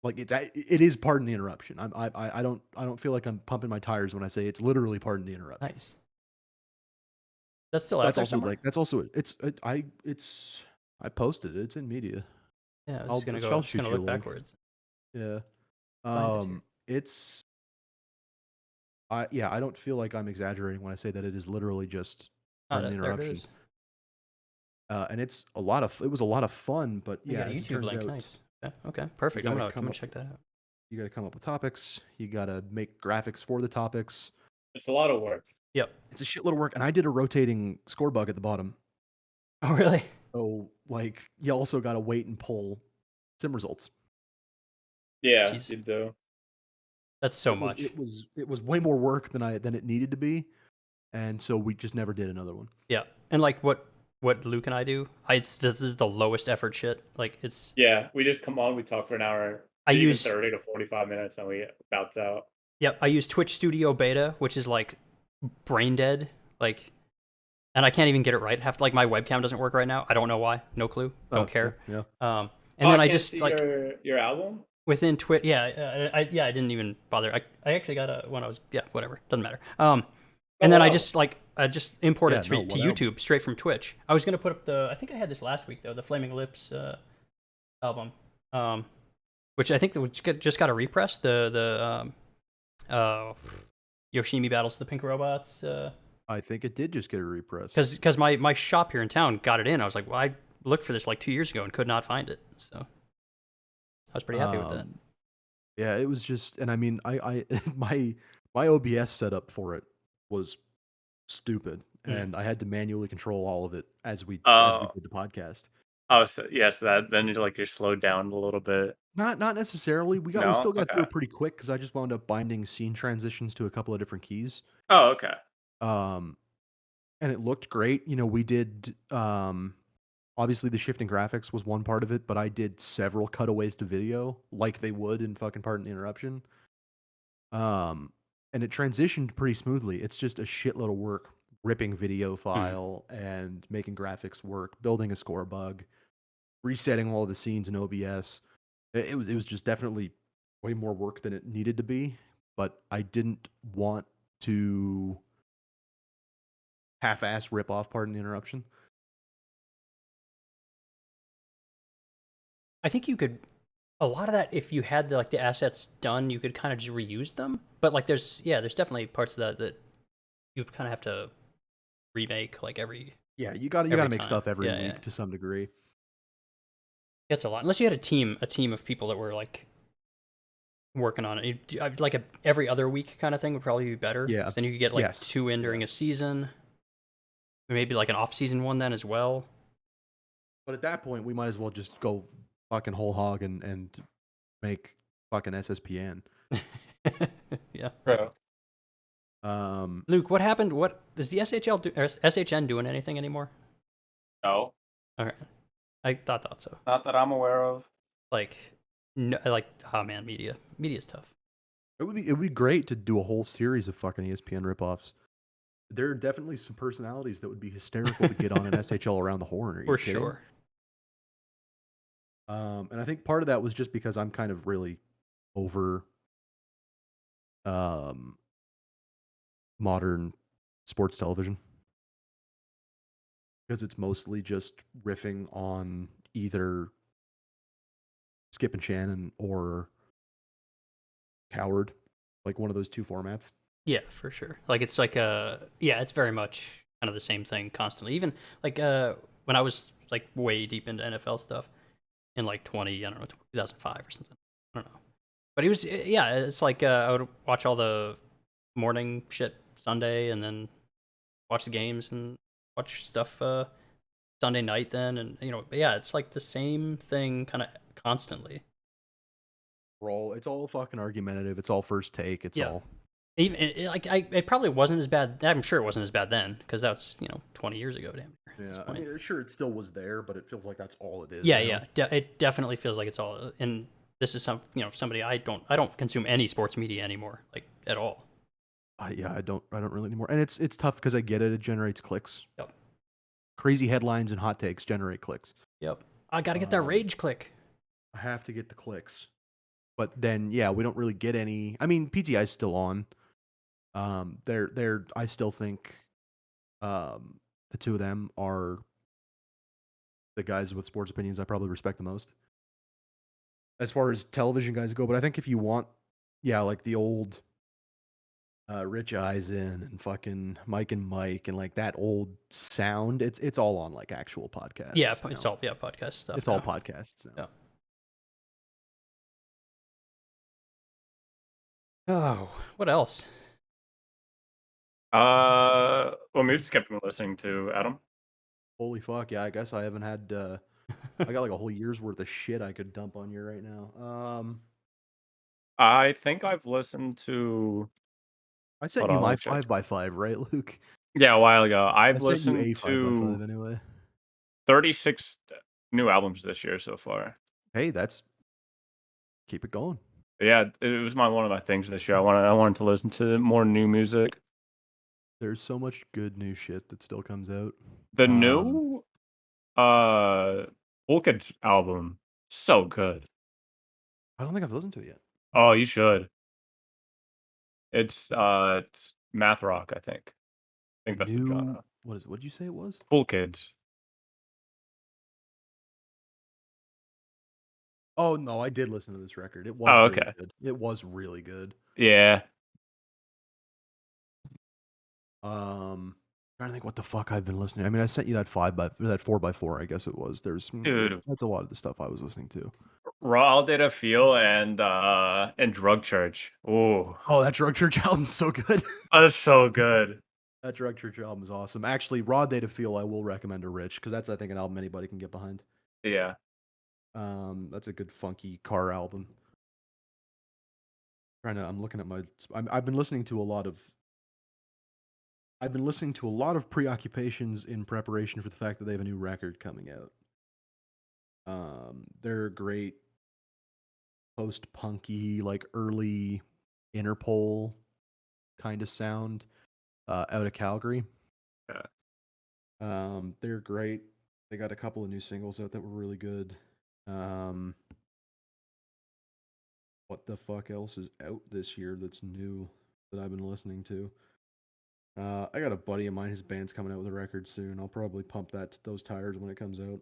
like it is. Pardon the interruption. I don't feel like I'm pumping my tires when I say it's literally pardon the interruption. Nice. That's still out there somewhere. I posted it. It's in media. Yeah, I was I'll just gonna I'll go. Just shoot gonna you a look link. backwards. Yeah. Find it here. It's I don't feel like I'm exaggerating when I say that it is literally just Oh, pardon the there it interruption. is. And it was a lot of fun, but You yeah, got a as it YouTube turns link. out, Nice. Okay, perfect. I'm gonna check that out. you got to come up with topics. You got to make graphics for the topics. It's a lot of work. Yep. It's a shitload of work, and I did a rotating score bug at the bottom. Oh, really? So like, you also got to wait and pull sim results. Yeah, Jeez. you do. That's so much. It was way more work than it needed to be, and so we just never did another one. Yeah, and like what Luke and I do, this is the lowest effort shit. Like it's. Yeah, we just come on, we talk for an hour. I even use 30 to 45 minutes, and we bounce out. Yep, I use Twitch Studio Beta, which is like brain dead. Like, and I can't even get it right. Like my webcam doesn't work right now. I don't know why. No clue. Don't care. Yeah. And then I can't just see like your album. within Twitch. Yeah, I didn't even bother. I actually got a when I was whatever, doesn't matter. And then wow. I just import it to whatever. YouTube straight from Twitch. I was gonna put up I think I had this last week though, the Flaming Lips album, which I think just got a repress. The Yoshimi Battles the Pink Robots. I think it did just get a repress. Because my shop here in town got it in. I was like, well, I looked for this like 2 years ago and could not find it. So I was pretty happy with that. Yeah, it was just, and I mean, I my OBS setup for it was stupid, and I had to manually control all of it as we did the podcast. Oh, so that then you're slowed down a little bit. Not necessarily. We still got through it pretty quick because I just wound up binding scene transitions to a couple of different keys. Oh, okay. And it looked great. You know, we did obviously the shifting graphics was one part of it, but I did several cutaways to video like they would in fucking Pardon the Interruption. And it transitioned pretty smoothly. It's just a shitload of work ripping video file and making graphics work, building a score bug, resetting all of the scenes in OBS. It was just definitely way more work than it needed to be, but I didn't want to half-ass rip off Pardon the Interruption. I think you could a lot of that if you had the assets done, you could kind of just reuse them. But like there's definitely parts of that you kind of have to remake like every. Yeah, you got to make time. stuff every week to some degree. That's a lot. Unless you had a team of people that were like working on it. Like every other week kind of thing would probably be better. Yeah. Then you could get 2 in during a season. Maybe like an off-season one then as well. But at that point, we might as well just go fucking whole hog and make fucking SSPN. Yeah. Bro. Luke, what happened? What is the SHN doing anything anymore? No. Okay. I thought so. Not that I'm aware of. Oh man, media's tough. It would be great to do a whole series of fucking ESPN ripoffs. There are definitely some personalities that would be hysterical to get on an SHL around the horn. For sure. And I think part of that was just because I'm kind of really over modern sports television. Because it's mostly just riffing on either Skip and Shannon or Coward, like one of those two formats. Yeah, for sure. Like it's like it's very much kind of the same thing constantly. Even like when I was like way deep into NFL stuff in like 2005 or something. I don't know. But he was it's like I would watch all the morning shit Sunday and then watch the games and watch stuff Sunday night then, and but yeah, it's like the same thing kind of constantly. It's all fucking argumentative. It's all first take. It's all Even it probably wasn't as bad. I'm sure it wasn't as bad then because that's 20 years ago, damn near at this Yeah, I point. mean, sure, it still was there, but it feels like that's all it is. Yeah, now. yeah, it definitely feels like it's all. And this is somebody I don't consume any sports media anymore, like at all. Yeah, I don't really anymore, and it's tough because I get it. It generates clicks. Yep. Crazy headlines and hot takes generate clicks. Yep. I gotta get that rage click. I have to get the clicks, but then yeah, we don't really get any. I mean, PTI is still on. They're I still think, the two of them are the guys with sports opinions I probably respect the most as far as television guys go. But I think if you want, yeah, like the old Rich Eisen and fucking Mike and Mike and like that old sound, it's all on like actual podcasts. Yeah, now. it's all podcast stuff. It's all podcasts now. Yeah. Oh, what else? What music have you been listening to, Adam? Holy fuck, yeah, I guess I haven't had I got like a whole year's worth of shit I could dump on you right now. I think I've listened to. I sent Hold you on, let my me check. 5x5, right, Luke? Yeah, a while ago. I I've sent you listened a 5x5 to anyway. 36 new albums this year so far. Hey, that's keep it going. Yeah, it was one of my things this year. I wanted to listen to more new music. There's so much good new shit that still comes out. The new Cool Kids album, so good. I don't think I've listened to it yet. Oh, you should. It's math rock, I think. I think that's the genre. What is it? What did you say it was? Cool Kids. Oh no, I did listen to this record. It was Oh, really okay. good. It was really good. Yeah. Trying to think what the fuck I've been listening. I mean, I sent you that 4x4, I guess it was. Dude. That's a lot of the stuff I was listening to. Raw Data Feel and Drug Church. Ooh. Oh, that Drug Church album's so good. That's so good. That Drug Church album is awesome. Actually, Raw Data Feel I will recommend to Rich because that's I think an album anybody can get behind. Yeah. That's a good funky car album. I'm looking at I've been listening to a lot of preoccupations in preparation for the fact that they have a new record coming out. They're great post-punky, like early Interpol kind of sound out of Calgary. Yeah. They're great. They got a couple of new singles out that were really good. What the fuck else is out this year that's new that I've been listening to? I got a buddy of mine, his band's coming out with a record soon. I'll probably pump those tires when it comes out.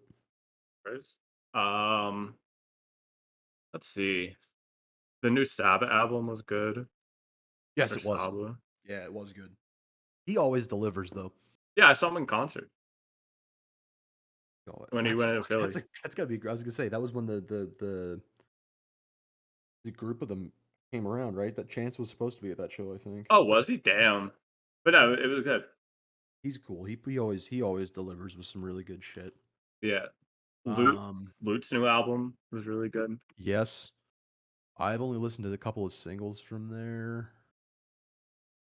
Let's see. The new Sabbath album was good. Yes, Or it was. Saba. Yeah, it was good. He always delivers, though. Yeah, I saw him in concert. When he went to Philly. That's gotta be. I was gonna say that was when the group of them came around, right? That Chance was supposed to be at that show, I think. Oh, was he? Damn. But no, it was good. He's cool. He always delivers with some really good shit. Yeah. Lute's new album was really good. Yes. I've only listened to a couple of singles from there.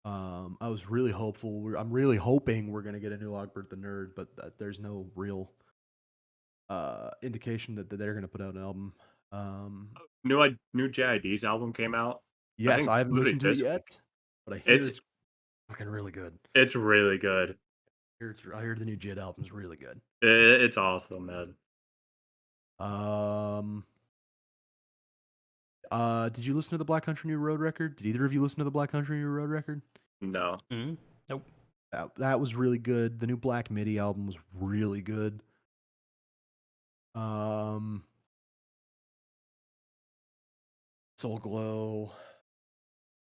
I was really hopeful. I'm really hoping we're gonna get a new Ogbert the Nerd, but there's no real indication that they're gonna put out an album. New JID's album came out. Yes, I haven't listened to it yet, but I hear it's fucking really good. It's really good. I heard the new JID album's really good. It's awesome, man. Did you listen to the Black Country New Road record? Did either of you listen to the Black Country New Road record? No. Nope. That was really good. The new Black MIDI album was really good. Soul Glow.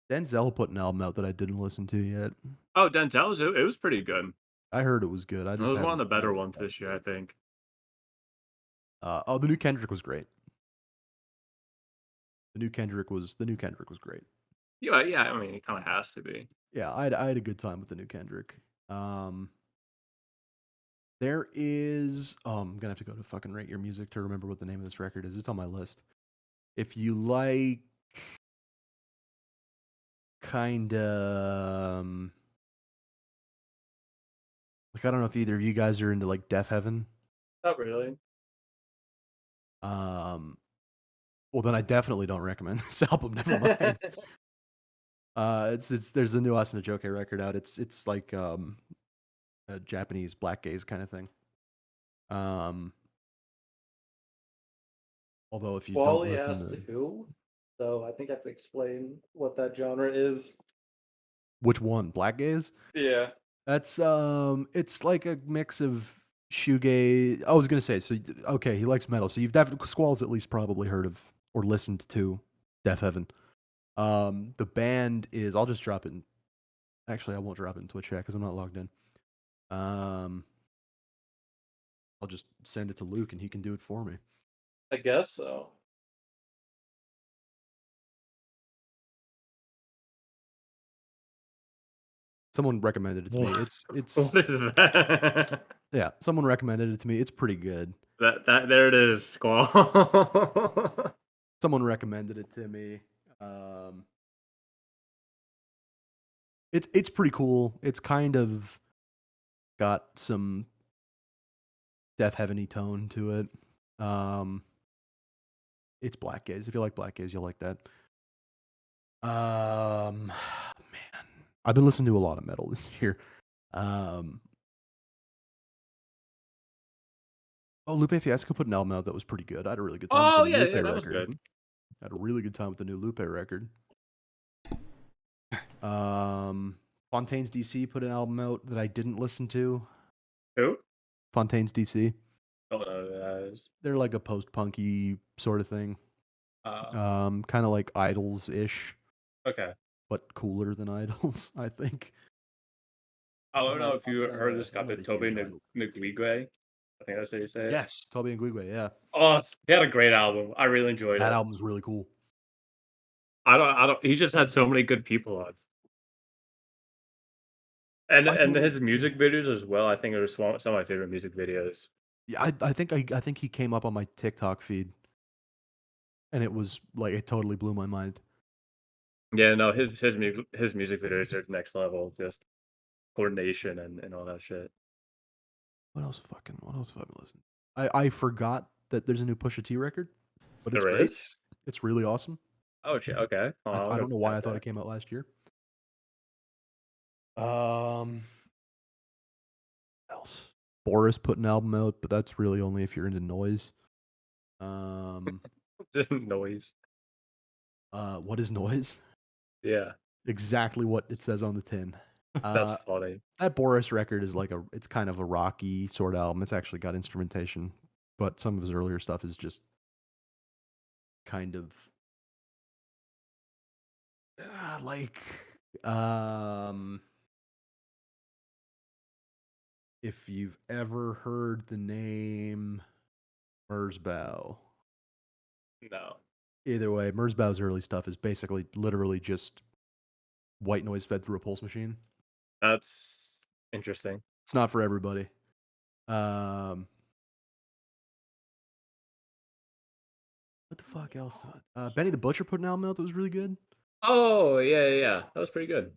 Denzel put an album out that I didn't listen to yet. Oh, Denzel's it was pretty good. I heard it was good. It was one of the better ones this year, I think. The new Kendrick was great. The new Kendrick was great. Yeah, I mean, it kind of has to be. Yeah, I had a good time with the new Kendrick. There is I'm gonna have to go to fucking Rate Your Music to remember what the name of this record is. It's on my list. If you like kind of like I don't know if either of you guys are into like Deaf Heaven. Not really. Well, then I definitely don't recommend this album. Never mind. It's there's a new Asuna Joke record out. It's like a Japanese black gaze kind of thing. Although if you don't Wally listen asked to who, so I think I have to explain what that genre is. which one, black gaze? Yeah. That's it's like a mix of shoegaze. I was gonna say so. Okay, he likes metal, so you've definitely Squall's at least probably heard of or listened to Deaf Heaven. The band is. I'll just drop it. Actually, I won't drop it in Twitch chat because I'm not logged in. I'll just send it to Luke and he can do it for me. I guess so. Someone recommended it to me. It's What is that? yeah. Someone recommended it to me. It's pretty good. That there it is, Squall. Someone recommended it to me. It's pretty cool. It's kind of got some Death Heaven-y tone to it. It's black gaze. If you like black gaze, you'll like that. Man, I've been listening to a lot of metal this year. Lupe Fiasco put an album out that was pretty good. I had a really good time Oh with the yeah, new yeah, Lupe that was record. good. I had a really good time with the new Lupe record. Fontaine's DC put an album out that I didn't listen to. Who? Fontaine's DC. Don't know who that is. They're like a post-punky sort of thing. Kind of like Idols-ish, Okay. but cooler than Idols, I think. I don't I'm know not- if you I'm not heard a- this guy, I'm not but a Toby huge Idol. Nguigwe. I think that's how you say it. Yes, Toby and Guigwe, yeah. Oh, he had a great album. I really enjoyed That it. album's really cool. I don't. He just had so many good people on. And I totally his music videos as well. I think it was some of my favorite music videos. Yeah, I think he came up on my TikTok feed, and it was like it totally blew my mind. Yeah, no, his music videos are next level. Just coordination and all that shit. What else have I been listening? I forgot that there's a new Pusha T record, but it's There great. is? It's really awesome. Oh shit. Okay. Oh, I I'll don't know go why check I thought that. it came out last year. Else Boris put an album out, but that's really only if you're into noise. Just noise. What is noise? Yeah, Exactly what it says on the tin. that's funny. That Boris record is like it's kind of a rocky sort of album. It's actually got instrumentation, but some of his earlier stuff is just kind of like if you've ever heard the name Merzbow. No. Either way, Merzbow's early stuff is basically literally just white noise fed through a pulse machine. That's interesting. It's not for everybody. What the fuck else? Benny the Butcher put an album out that was really good. Oh yeah. That was pretty good.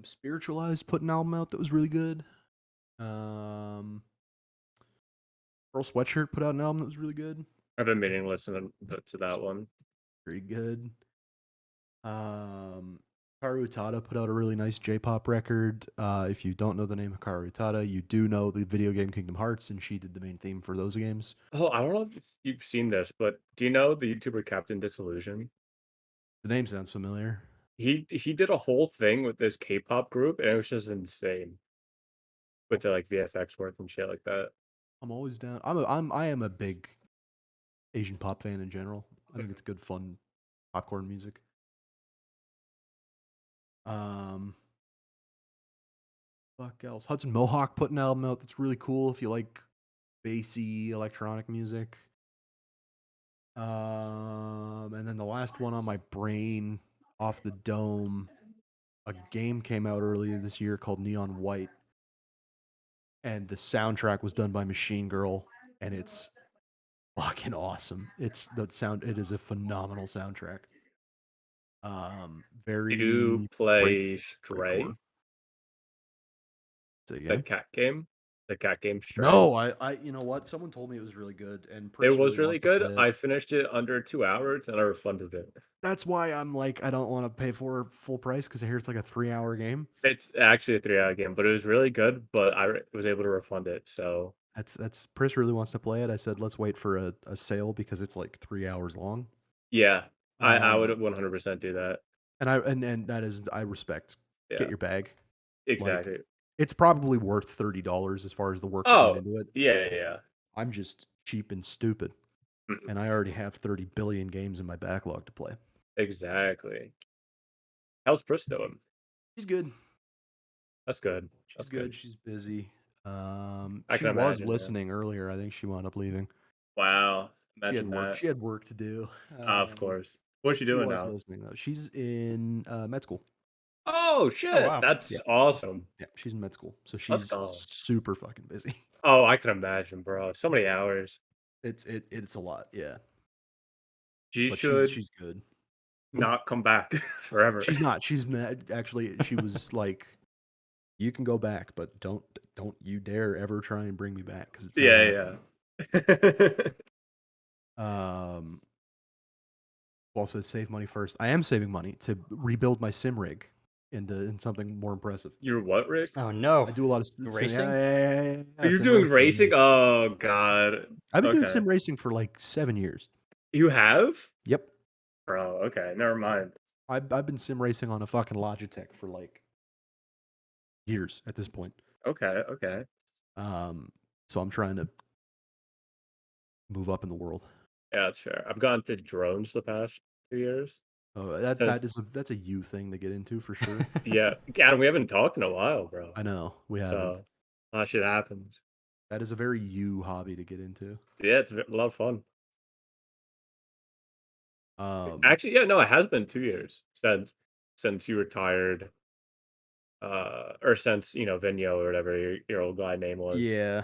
Spiritualized put an album out that was really good. Earl Sweatshirt put out an album that was really good. I've been meaning to listen to that one. Very good. Hikaru Utada put out a really nice J-pop record. If you don't know the name Hikaru Utada, you do know the video game Kingdom Hearts, and she did the main theme for those games. Oh, I don't know if you've seen this, but do you know the YouTuber Captain Disillusion? The name sounds familiar. He did a whole thing with this K-pop group, and it was just insane. With the like VFX work and shit like that. I'm always down. I am a big Asian pop fan in general. I think it's good, fun popcorn music. Fuck else. Hudson Mohawk put an album out that's really cool if you like bassy electronic music. And then the last one on my brain, Off the Dome, a game came out earlier this year called Neon White, and the soundtrack was done by Machine Girl, and it's fucking awesome. It is a phenomenal soundtrack. Very Did you play Stray, straightforward. Say the again? cat game? The cat game Stray? No, you know what? Someone told me it was really good, and It Pris was really really wants to good. play it. I finished it under 2 hours and I refunded it. That's why I'm like, I don't want to pay for full price because I hear it's like a 3-hour game. It's actually a 3-hour game, but it was really good, but was able to refund it, so That's Pris really wants to play it. I said let's wait for a sale because it's like 3 hours long. yeah. I would Um, 100% do that. and that is I respect. Yeah. Get your bag. Exactly. It's probably worth $30 as far as the work that went Oh, into it. yeah. I'm just cheap and stupid, Mhm. and I already have 30 billion games in my backlog to play. Exactly. How's Pris doing? She's good. That's good. She's That's good. good. She's busy. I She can was imagine, yeah. listening earlier. I think she wound up leaving. Wow. She had Imagine work. that. She had work to do. Of course. What's she She doing was now? listening though. She's in med school. Oh shit. wow. That's Yeah. awesome. Yeah, she's in med school, so Let's she's go. super fucking busy. Oh, I can imagine, bro. So many hours. It's a lot. Yeah, She but should she's good. not come back forever. She's not. She's actually. She was like, you can go back, but don't you dare ever try and bring me back because it's not happening. Yeah. Also save money first. I am saving money to rebuild my sim rig into something more impressive. You're what, Rick? Oh no. I do a lot of Racing? You're sim doing racing? yeah. Oh god. I've been doing Okay. sim racing for like 7 years. You have? Yep, Bro, okay, never mind. I've been sim racing on a fucking Logitech for like years at this point. Okay. So I'm trying to move up in the world. Yeah, that's fair. I've gone to drones the past 2 years. Oh, Since- that's a you thing to get into for sure. Yeah. Adam, we haven't talked in a while, bro. I know we haven't. So a lot of shit happens. That is a very you hobby to get into. Yeah, it's a lot of fun. Um, Actually, yeah, no, it has been 2 years since you retired. Or since, Vigno or whatever your old guy name was. yeah,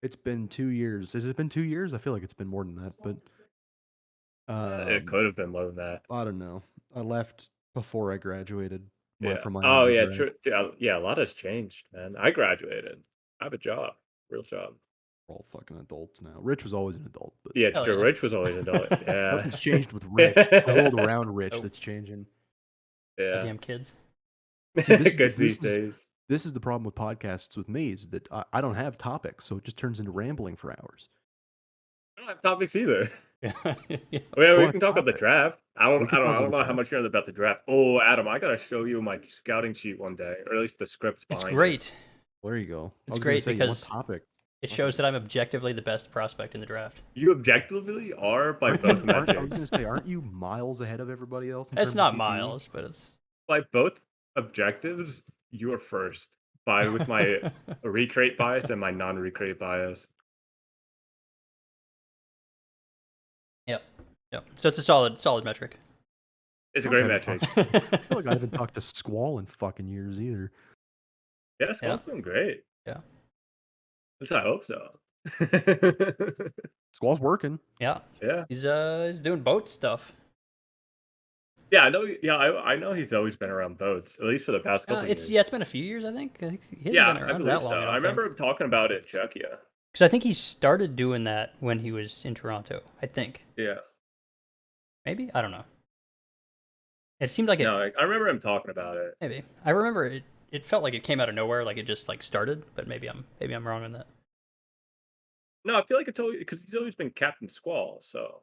it's been 2 years. Has it been 2 years? I feel like it's been more than that, but It could have been more than that. I don't know. I left before I graduated. Yeah. From my Oh yeah, undergrad. true. Yeah, a lot has changed, man. I graduated. I have a job, real job. We're all fucking adults now. Rich was always an adult, but Yeah, it's Hell true. yeah. Rich was always an adult. Yeah. nothing's changed with Rich. It's the world around Rich Oh. that's changing. Yeah. Damn kids. See, this is- Good this these is- days. This is the problem with podcasts with me is that I don't have topics, so it just turns into rambling for hours. I don't have topics either. Yeah. We want can a talk about the topic? draft. I We don't can talk about know the how draft. much you know about the draft. Oh, Adam, I gotta show you my scouting sheet one day, or at least the script It's behind it. great. There you go. It's great what because topic? it shows that I'm objectively the best prospect in the draft. You objectively are by Aren't both you- I was metrics. gonna say, aren't you miles ahead of everybody else? In It's terms of not GPU? miles, but it's By both objectives, you are first. With my recreate bias and my non-recreate bias. Yep. So it's a solid metric. It's a great Okay. metric. I feel like I haven't talked to Squall in fucking years either. Yeah, Skull's doing great. Yeah. At least I hope so. Squall's working. Yeah. Yeah. He's doing boat stuff. Yeah, I know. Yeah, I know he's always been around boats, at least for the past couple years. It's been a few years, I think. He hasn't Yeah, been I around believe that so. long. I remember him talking about it in Czechia. Because I think he started doing that when he was in Toronto. I think. Yeah. Maybe, I don't know. It seemed like it. No, I remember him talking about it. Maybe I remember it. It felt like it came out of nowhere, like it just like started. But maybe I'm wrong on that. No, I feel like it's always because he's always been Captain Squall. So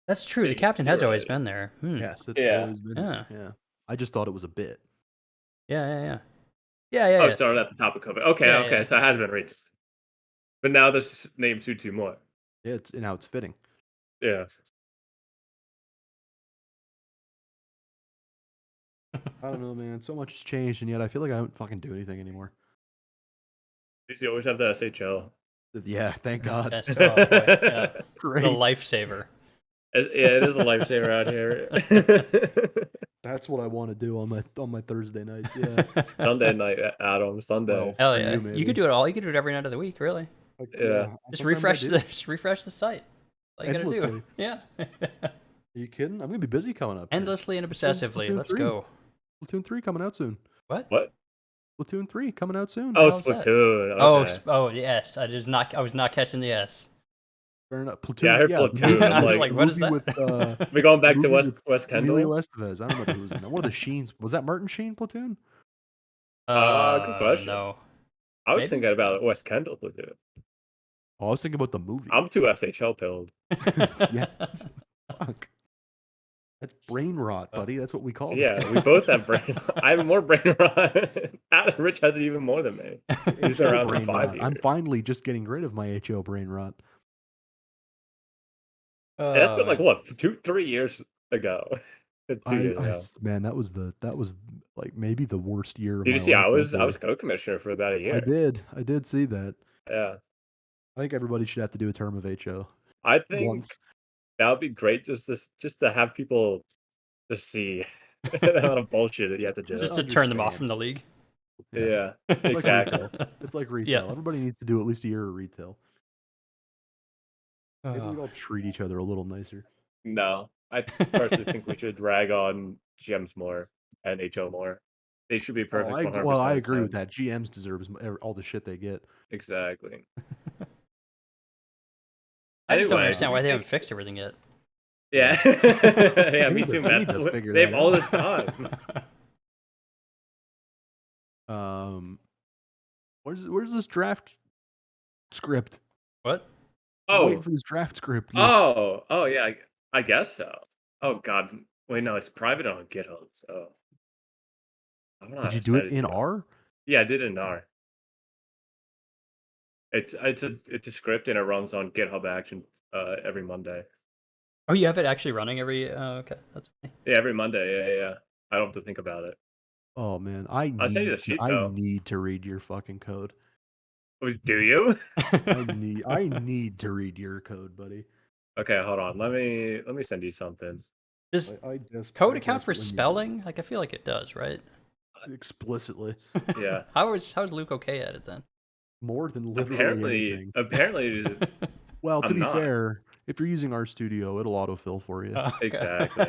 That's true. The Maybe captain has always right. been there. Yes, it's Yeah. always been there. Yeah. I just thought it was a bit. Yeah. oh, started at the top of COVID. Okay, Yeah, okay, yeah. so it has been reached. But now this name suits you more. Yeah, now it's fitting. Yeah. I don't know, man. So much has changed, and yet I feel like I don't fucking do anything anymore. At least you always have the SHL. Yeah, thank God. That's oh, boy, yeah. Great. The lifesaver. It is a lifesaver out here. That's what I want to do on my Thursday nights. Yeah. Sunday night, Adam. Sunday. Well, Hell for yeah! you, You maybe. could do it all. You could do it every night of the week, really. Like, Yeah. Just sometimes I do. refresh the site. All you gotta do. Endlessly. Yeah. Are you kidding? I'm gonna be busy coming up. here. Endlessly and Splatoon obsessively. Let's 3. go. Splatoon 3 coming out soon. What? What? Splatoon 3 coming out soon. Oh, hell's that? Splatoon. Oh, Okay. oh yes. I was not catching the S. Fair enough. Platoon. Yeah, I heard the Platoon. movie- I'm I was like, like, the what is movie that? with we going back to movie West Emilio Kendall? Estevez. I don't remember who was in that. One of the Sheens. Was that Martin Sheen? Platoon. Good question. No. I was Maybe? thinking about West Kendall Platoon. Oh, I was thinking about the movie. I'm too SHL pilled. Yeah. Fuck. That's brain rot, buddy. That's what we call it. Yeah, we both have brain. I have more brain rot. Adam Rich has it even more than me. He's been around for Brain 5 rot. years. I'm finally just getting rid of my HO brain rot. And that's been like what 3 years ago. 2 years ago. Man, that was like maybe the worst year of Did my you see? I life. was co-commissioner for about a year. I did see that. Yeah, I think everybody should have to do a term of HO I think once. that would be great just to have people just see the amount of bullshit that you have to do. Just to turn them off Understand. from the league. Yeah, It's like exactly. retail. It's like retail. Yeah. Everybody needs to do at least a year of retail. Maybe Oh. we all treat each other a little nicer. No, I personally think we should drag on GMs more and HO more. They should be perfect. 100% Well, I of the agree with time. that. GMs deserve all the shit they get. Exactly. I just don't Anyway, understand do why we they haven't think- fixed everything yet. Yeah, yeah, me need to- too, we man. need to figure They have that all out. this time. Where's this draft script? What? I'm Oh, waiting for this draft script. oh, yeah. I guess so. Oh God, wait, no, it's private on GitHub. So I'm not Did you do it excited in to go. R? Yeah, I did it in R. It's a script and it runs on GitHub Actions every Monday. Oh, you have it actually running every. Okay, that's funny. Yeah, every Monday. Yeah. I don't have to think about it. Oh man, I'll send you the sheet I though. need to read your fucking code. Do you? I need to read your code, buddy. Okay, hold on. Let me send you something. Does I code account for desperately need to spelling? Like, I feel like it does, right? explicitly Yeah. How's Luke okay at it then? more than literally anything. Apparently, Well, to I'm be not. fair, if you're using RStudio, it'll autofill for you. Oh, okay. Exactly.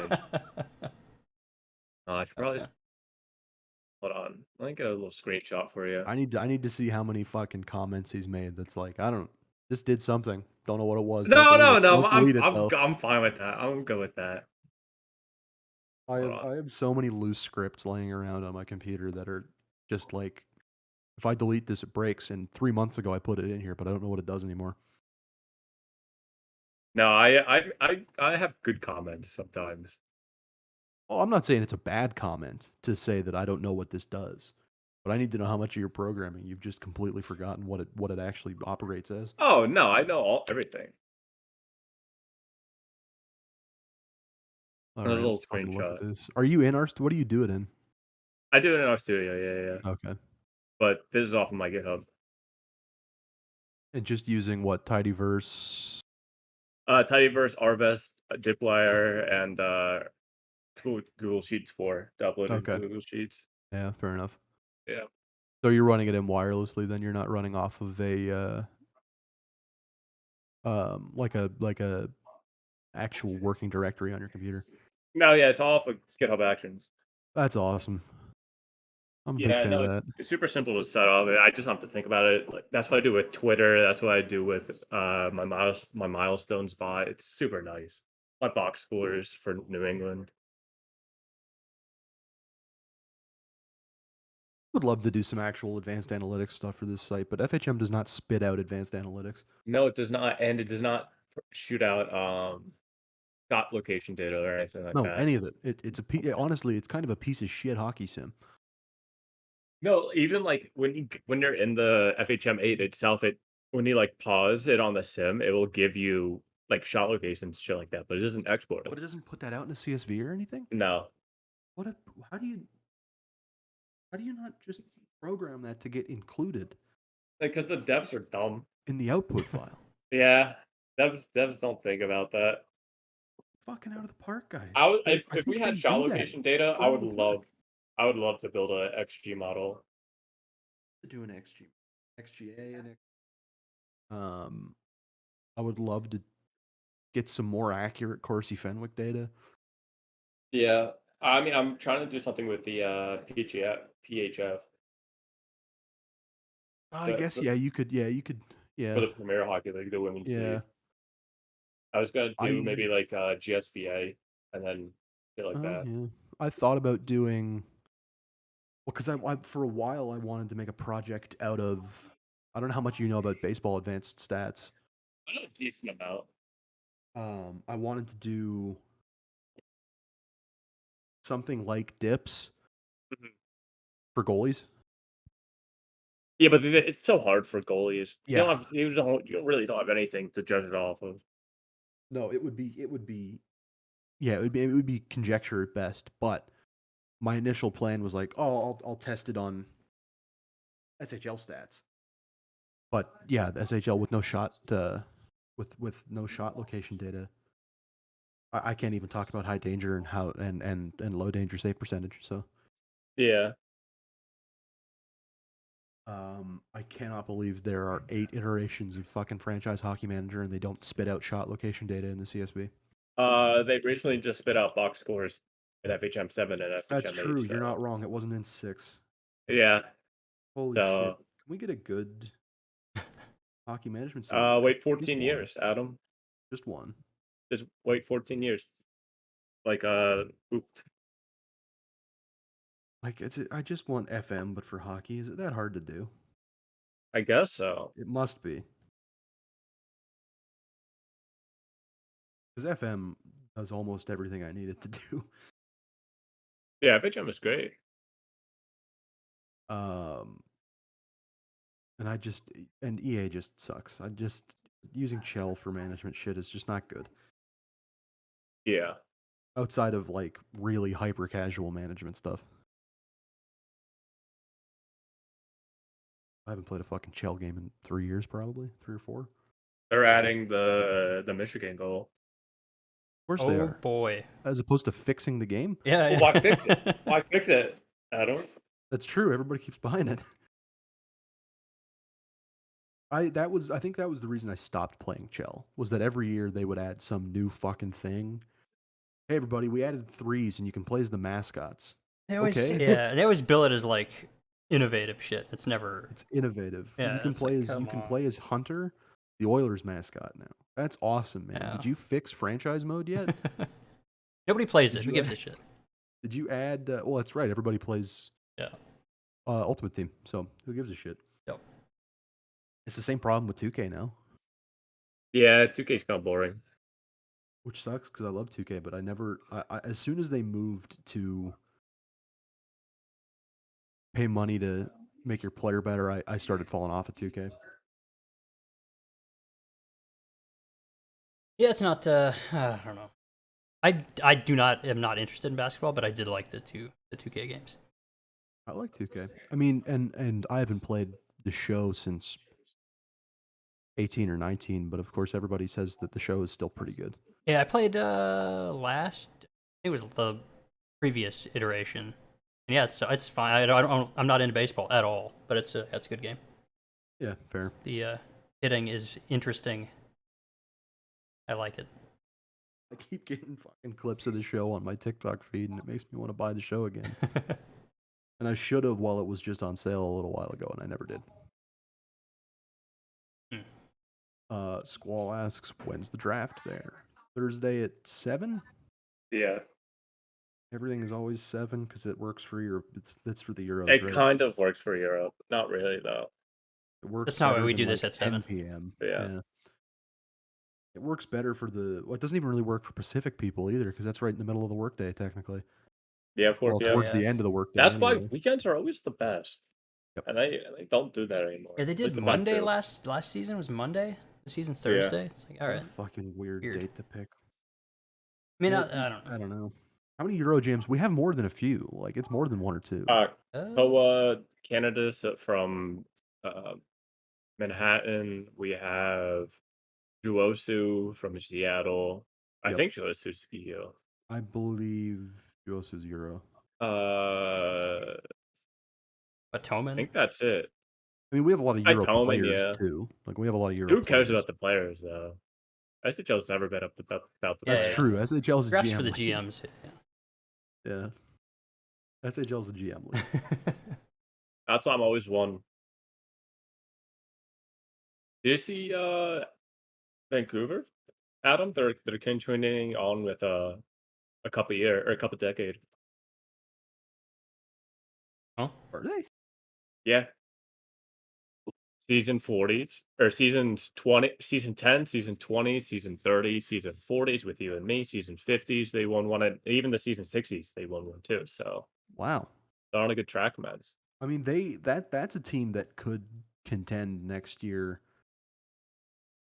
I should probably Okay. hold on. Let me get a little screenshot for you. I need to see how many fucking comments he's made. That's like, this did something. Don't know what it was. No. Don't delete it, though. I'm fine with that. I'm good with that. I Hold on. have so many loose scripts laying around on my computer that are just like, if I delete this, it breaks. And 3 months ago, I put it in here, but I don't know what it does anymore. No, I have good comments sometimes. Oh, I'm not saying it's a bad comment to say that I don't know what this does, but I need to know how much of your programming you've just completely forgotten what it actually operates as. Oh no, I know everything. All A right, little let's fucking look at screenshot. this. Are you in our? What do you do it in? I do it in our studio, yeah. Okay, But this is off of my GitHub. and just using what Tidyverse. Tidyverse, Arvest, Dipwire, and Google Sheets 4 to upload Okay. into Google Sheets. Yeah, fair enough. Yeah. So you're running it in wirelessly, then you're not running off of a like a actual working directory on your computer. No, yeah, it's all off of GitHub Actions. That's awesome. I'm a big Yeah, fan no, of that. it's super simple to set up. I just have to think about it. Like, that's what I do with Twitter. That's what I do with my Milestones bot. It's super nice. My box scores for New England. Would love to do some actual advanced analytics stuff for this site, but FHM does not spit out advanced analytics. No, it does not, and it does not shoot out dot location data or anything like No, that. any of it. Honestly, it's kind of a piece of shit hockey sim. No, even like when you're in the FHM 8 itself, when you like pause it on the sim, it will give you like shot locations, shit like that, but it doesn't export But it. it doesn't put that out in a CSV or anything? No. How do you not just program that to get included Because the devs are dumb. in the output file? Yeah. Devs don't think about that. Fucking out of the park, guys. If I we think had they shot do that location data, for I all would the time. love to build a XG model. To do an XGA and I would love to get some more accurate Corsi Fenwick data. Yeah. I mean, I'm trying to do something with the PHF, I the, guess for, yeah, you could for yeah the Premier Hockey League, the women's yeah. league. I was gonna do I maybe like GSVA and then shit like oh that. yeah. I thought about doing well because I for a while I wanted to make a project out of. I don't know how much you know about baseball advanced stats. I know a decent amount. I wanted to do something like dips Mhm. for goalies. Yeah, but it's so hard for goalies. Yeah. You don't really don't have anything to judge it off of. No, it would be yeah, it would be conjecture at best, but my initial plan was like, oh, I'll test it on SHL stats. But yeah, the SHL with no shot with no shot location data. I can't even talk about high danger and how and low danger save percentage. So Yeah. I cannot believe there are 8 iterations of fucking franchise hockey manager and they don't spit out shot location data in the CSB. They recently just spit out box scores in FHM 7 and That's FHM 8. true. You're So not wrong. It wasn't in 6. yeah. Holy shit. So Can we get a good hockey management simulator? wait Just 14 one. years, Adam. Just one. Just wait 14 years. Like ooped. Like I just want FM, but for hockey. Is it that hard to do? I guess so. It must be. Because FM does almost everything I need it to do. Yeah, FHM is great. Um, and and EA just sucks. I just using Shell for management shit is just not good. Yeah. Outside of like really hyper casual management stuff. I haven't played a fucking Shell game in 3 years, probably 3 or 4. Of They're adding the Michigan goal. course they Oh are. boy. As opposed to fixing the game. Yeah. Well, why fix it? Why fix it, Adam? That's true. Everybody keeps buying it. I think that was the reason I stopped playing Chell, was that every year they would add some new fucking thing. Hey everybody, we added threes and you can play as the mascots. They always Okay. yeah, they always bill it as like innovative shit. It's never It's innovative. yeah. You can It's play like, as come on. Hunter, the Oilers mascot now. That's awesome, man. Yeah. Did you fix franchise mode yet? Nobody plays Did it. Who you gives a add- shit? Did you add well that's right, everybody plays Yeah. Ultimate Team, so who gives a shit? Yep. It's the same problem with 2K now. Yeah, 2K's kind of boring. Which sucks because I love 2K, but I never. As soon as they moved to pay money to make your player better, I started falling off of 2K. Yeah, it's not. I don't know. I do not am not interested in basketball, but I did like the 2K games. I like 2K. I mean, and I haven't played the show since 18 or 19, but of course everybody says that the show is still pretty good. Yeah, I played last. It was the previous iteration. And yeah, it's fine. I'm not into baseball at all, but it's a good game. Yeah, fair. The hitting is interesting. I like it. I keep getting fucking clips of the show on my TikTok feed, and it makes me want to buy the show again. And I should have while it was just on sale a little while ago, and I never did. Squall asks, when's the draft there? Thursday at 7? Yeah. Everything is always 7 because it works for your. It's for the Euros, It right? kind of works for Europe. Not really, though. It works. That's not why better we than, do this like, at 10 7. p.m. Yeah. It works better for the. Well, it doesn't even really work for Pacific people either because that's right in the middle of the workday technically. Yeah, 4 Well, p.m. towards the Yeah, end of the workday. That's why anyway. weekends are always the best. Yep. And they don't do that anymore. Yeah, they At did least the Mets Monday do. last season was Monday. The season's Thursday. It's like all What right. a fucking weird Weird. date to pick. I mean, Well, I don't know. I don't know. How many Euro jams? We have more than a few. Like it's more than 1 or 2. Koa, Canada's from Manhattan. We have Juosu from Seattle. I Yep. think Juosu's Skill. I believe Juos is Euro. I Atoman. think that's it. I mean, we have a lot of Euro Itomen, players yeah. too. Like we have a lot of Euro. Who cares players. about the players though? SHL's never been up about the Yeah, That's yeah. true. SHL is a Congrats GM for the league. GMs. Yeah. SHL is a GM league. Yeah. That's why I'm always one. Do you see Vancouver, Adam? They're continuing on with a couple decade. Huh? Are they? Yeah. Season 40s or seasons 20, season 10, season 20, season 30, season 40s with you and me, season 50s they won one, and even the season 60s they won one too. So Wow. they're on a good track, man. I mean, that's a team that could contend next year.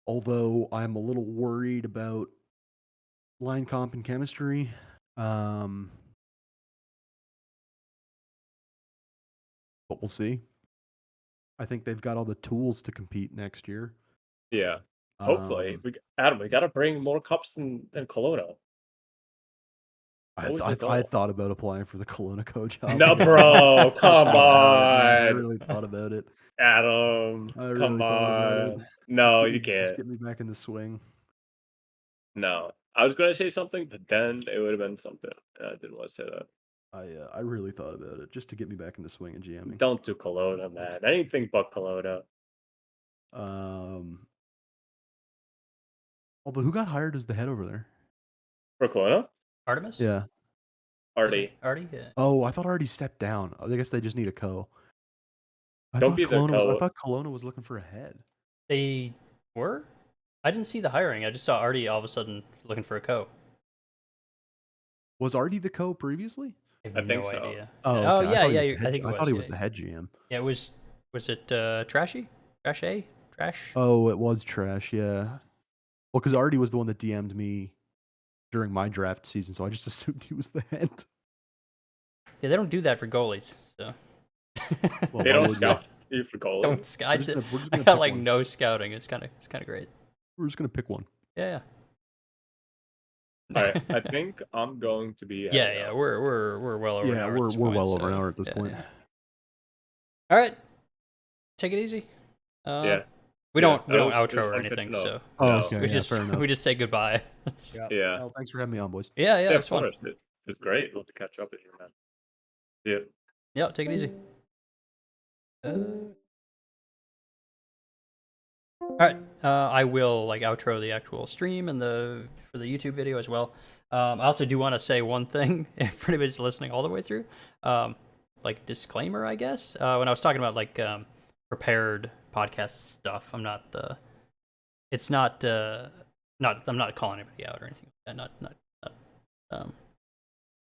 Although I'm a little worried about line comp and chemistry. But we'll see. I think they've got all the tools to compete next year. Yeah. Hopefully, Adam, we got to bring more cups than Kelowna. I thought about applying for the Kelowna coach job. No, bro, come I on, really thought about it. Adam, I really come thought about it. on. No, you Just can't. get me back in the swing. No, I was going to say something, but then it would have been something. I didn't want to say that. I really thought about it just to get me back in the swing of GMing. Don't do Kelowna, man. Anything but Kelowna. Although who got hired as the head over there? For Kelowna? Artemis? Yeah. Artie. Artie? Yeah. Oh, I thought already stepped down. I guess they just need a co. I Don't thought be the Kelowna co. I thought Kelowna was looking for a head. They were? I didn't see the hiring. I just saw Artie all of a sudden looking for a co. Was Artie the co previously? I I have think no so. idea. Oh, Oh, okay. yeah, I thought he yeah. was the head I think G- it I was. thought he was yeah. the head GM. Yeah, was it Trashy? Trash A? Trash? Oh, it was Trash, yeah. Well, because Artie was the one that DM'd me during my draft season, so I just assumed he was the head. Yeah, they don't do that for goalies, so. Well, They why don't would you? scout you for goalie. Don't scout. We're just I gonna got pick like one. no scouting. It's kind of great. We're just gonna pick one. Yeah. All right, I think I'm going to be. Yeah, heading yeah. out. We're well over an Yeah, hour. we're at this we're point, well over an so, hour at this yeah, point. yeah. All right. Take it easy. Yeah. We Yeah, don't that was outro or fun to anything, know. so Oh, No. okay. we Yeah, just fair enough. we just say goodbye. Yeah. Well, thanks for having me on, boys. Yeah, Yeah, it's of fun. course. It's great. Love to catch up with you, man. Yeah. Yeah, take it easy. All right, I will like outro the actual stream and for the YouTube video as well. I also do want to say one thing if anybody's listening all the way through, like disclaimer, I guess. When I was talking about like prepared podcast stuff, I'm not it's not I'm not calling anybody out or anything like that. Not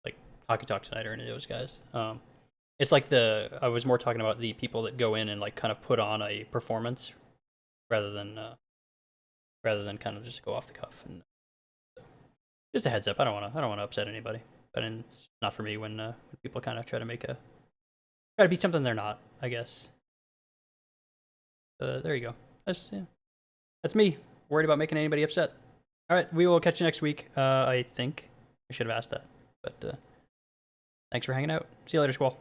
like Hockey Talk Tonight or any of those guys. It's like I was more talking about the people that go in and like kind of put on a performance rather than kind of just go off the cuff. And just a heads up, I don't want to upset anybody, but it's not for me when people kind of try to be something they're not, I guess. There you go. That's me worried about making anybody upset. All right, we will catch you next week. I think I should have asked that, but thanks for hanging out. See you later, Squall.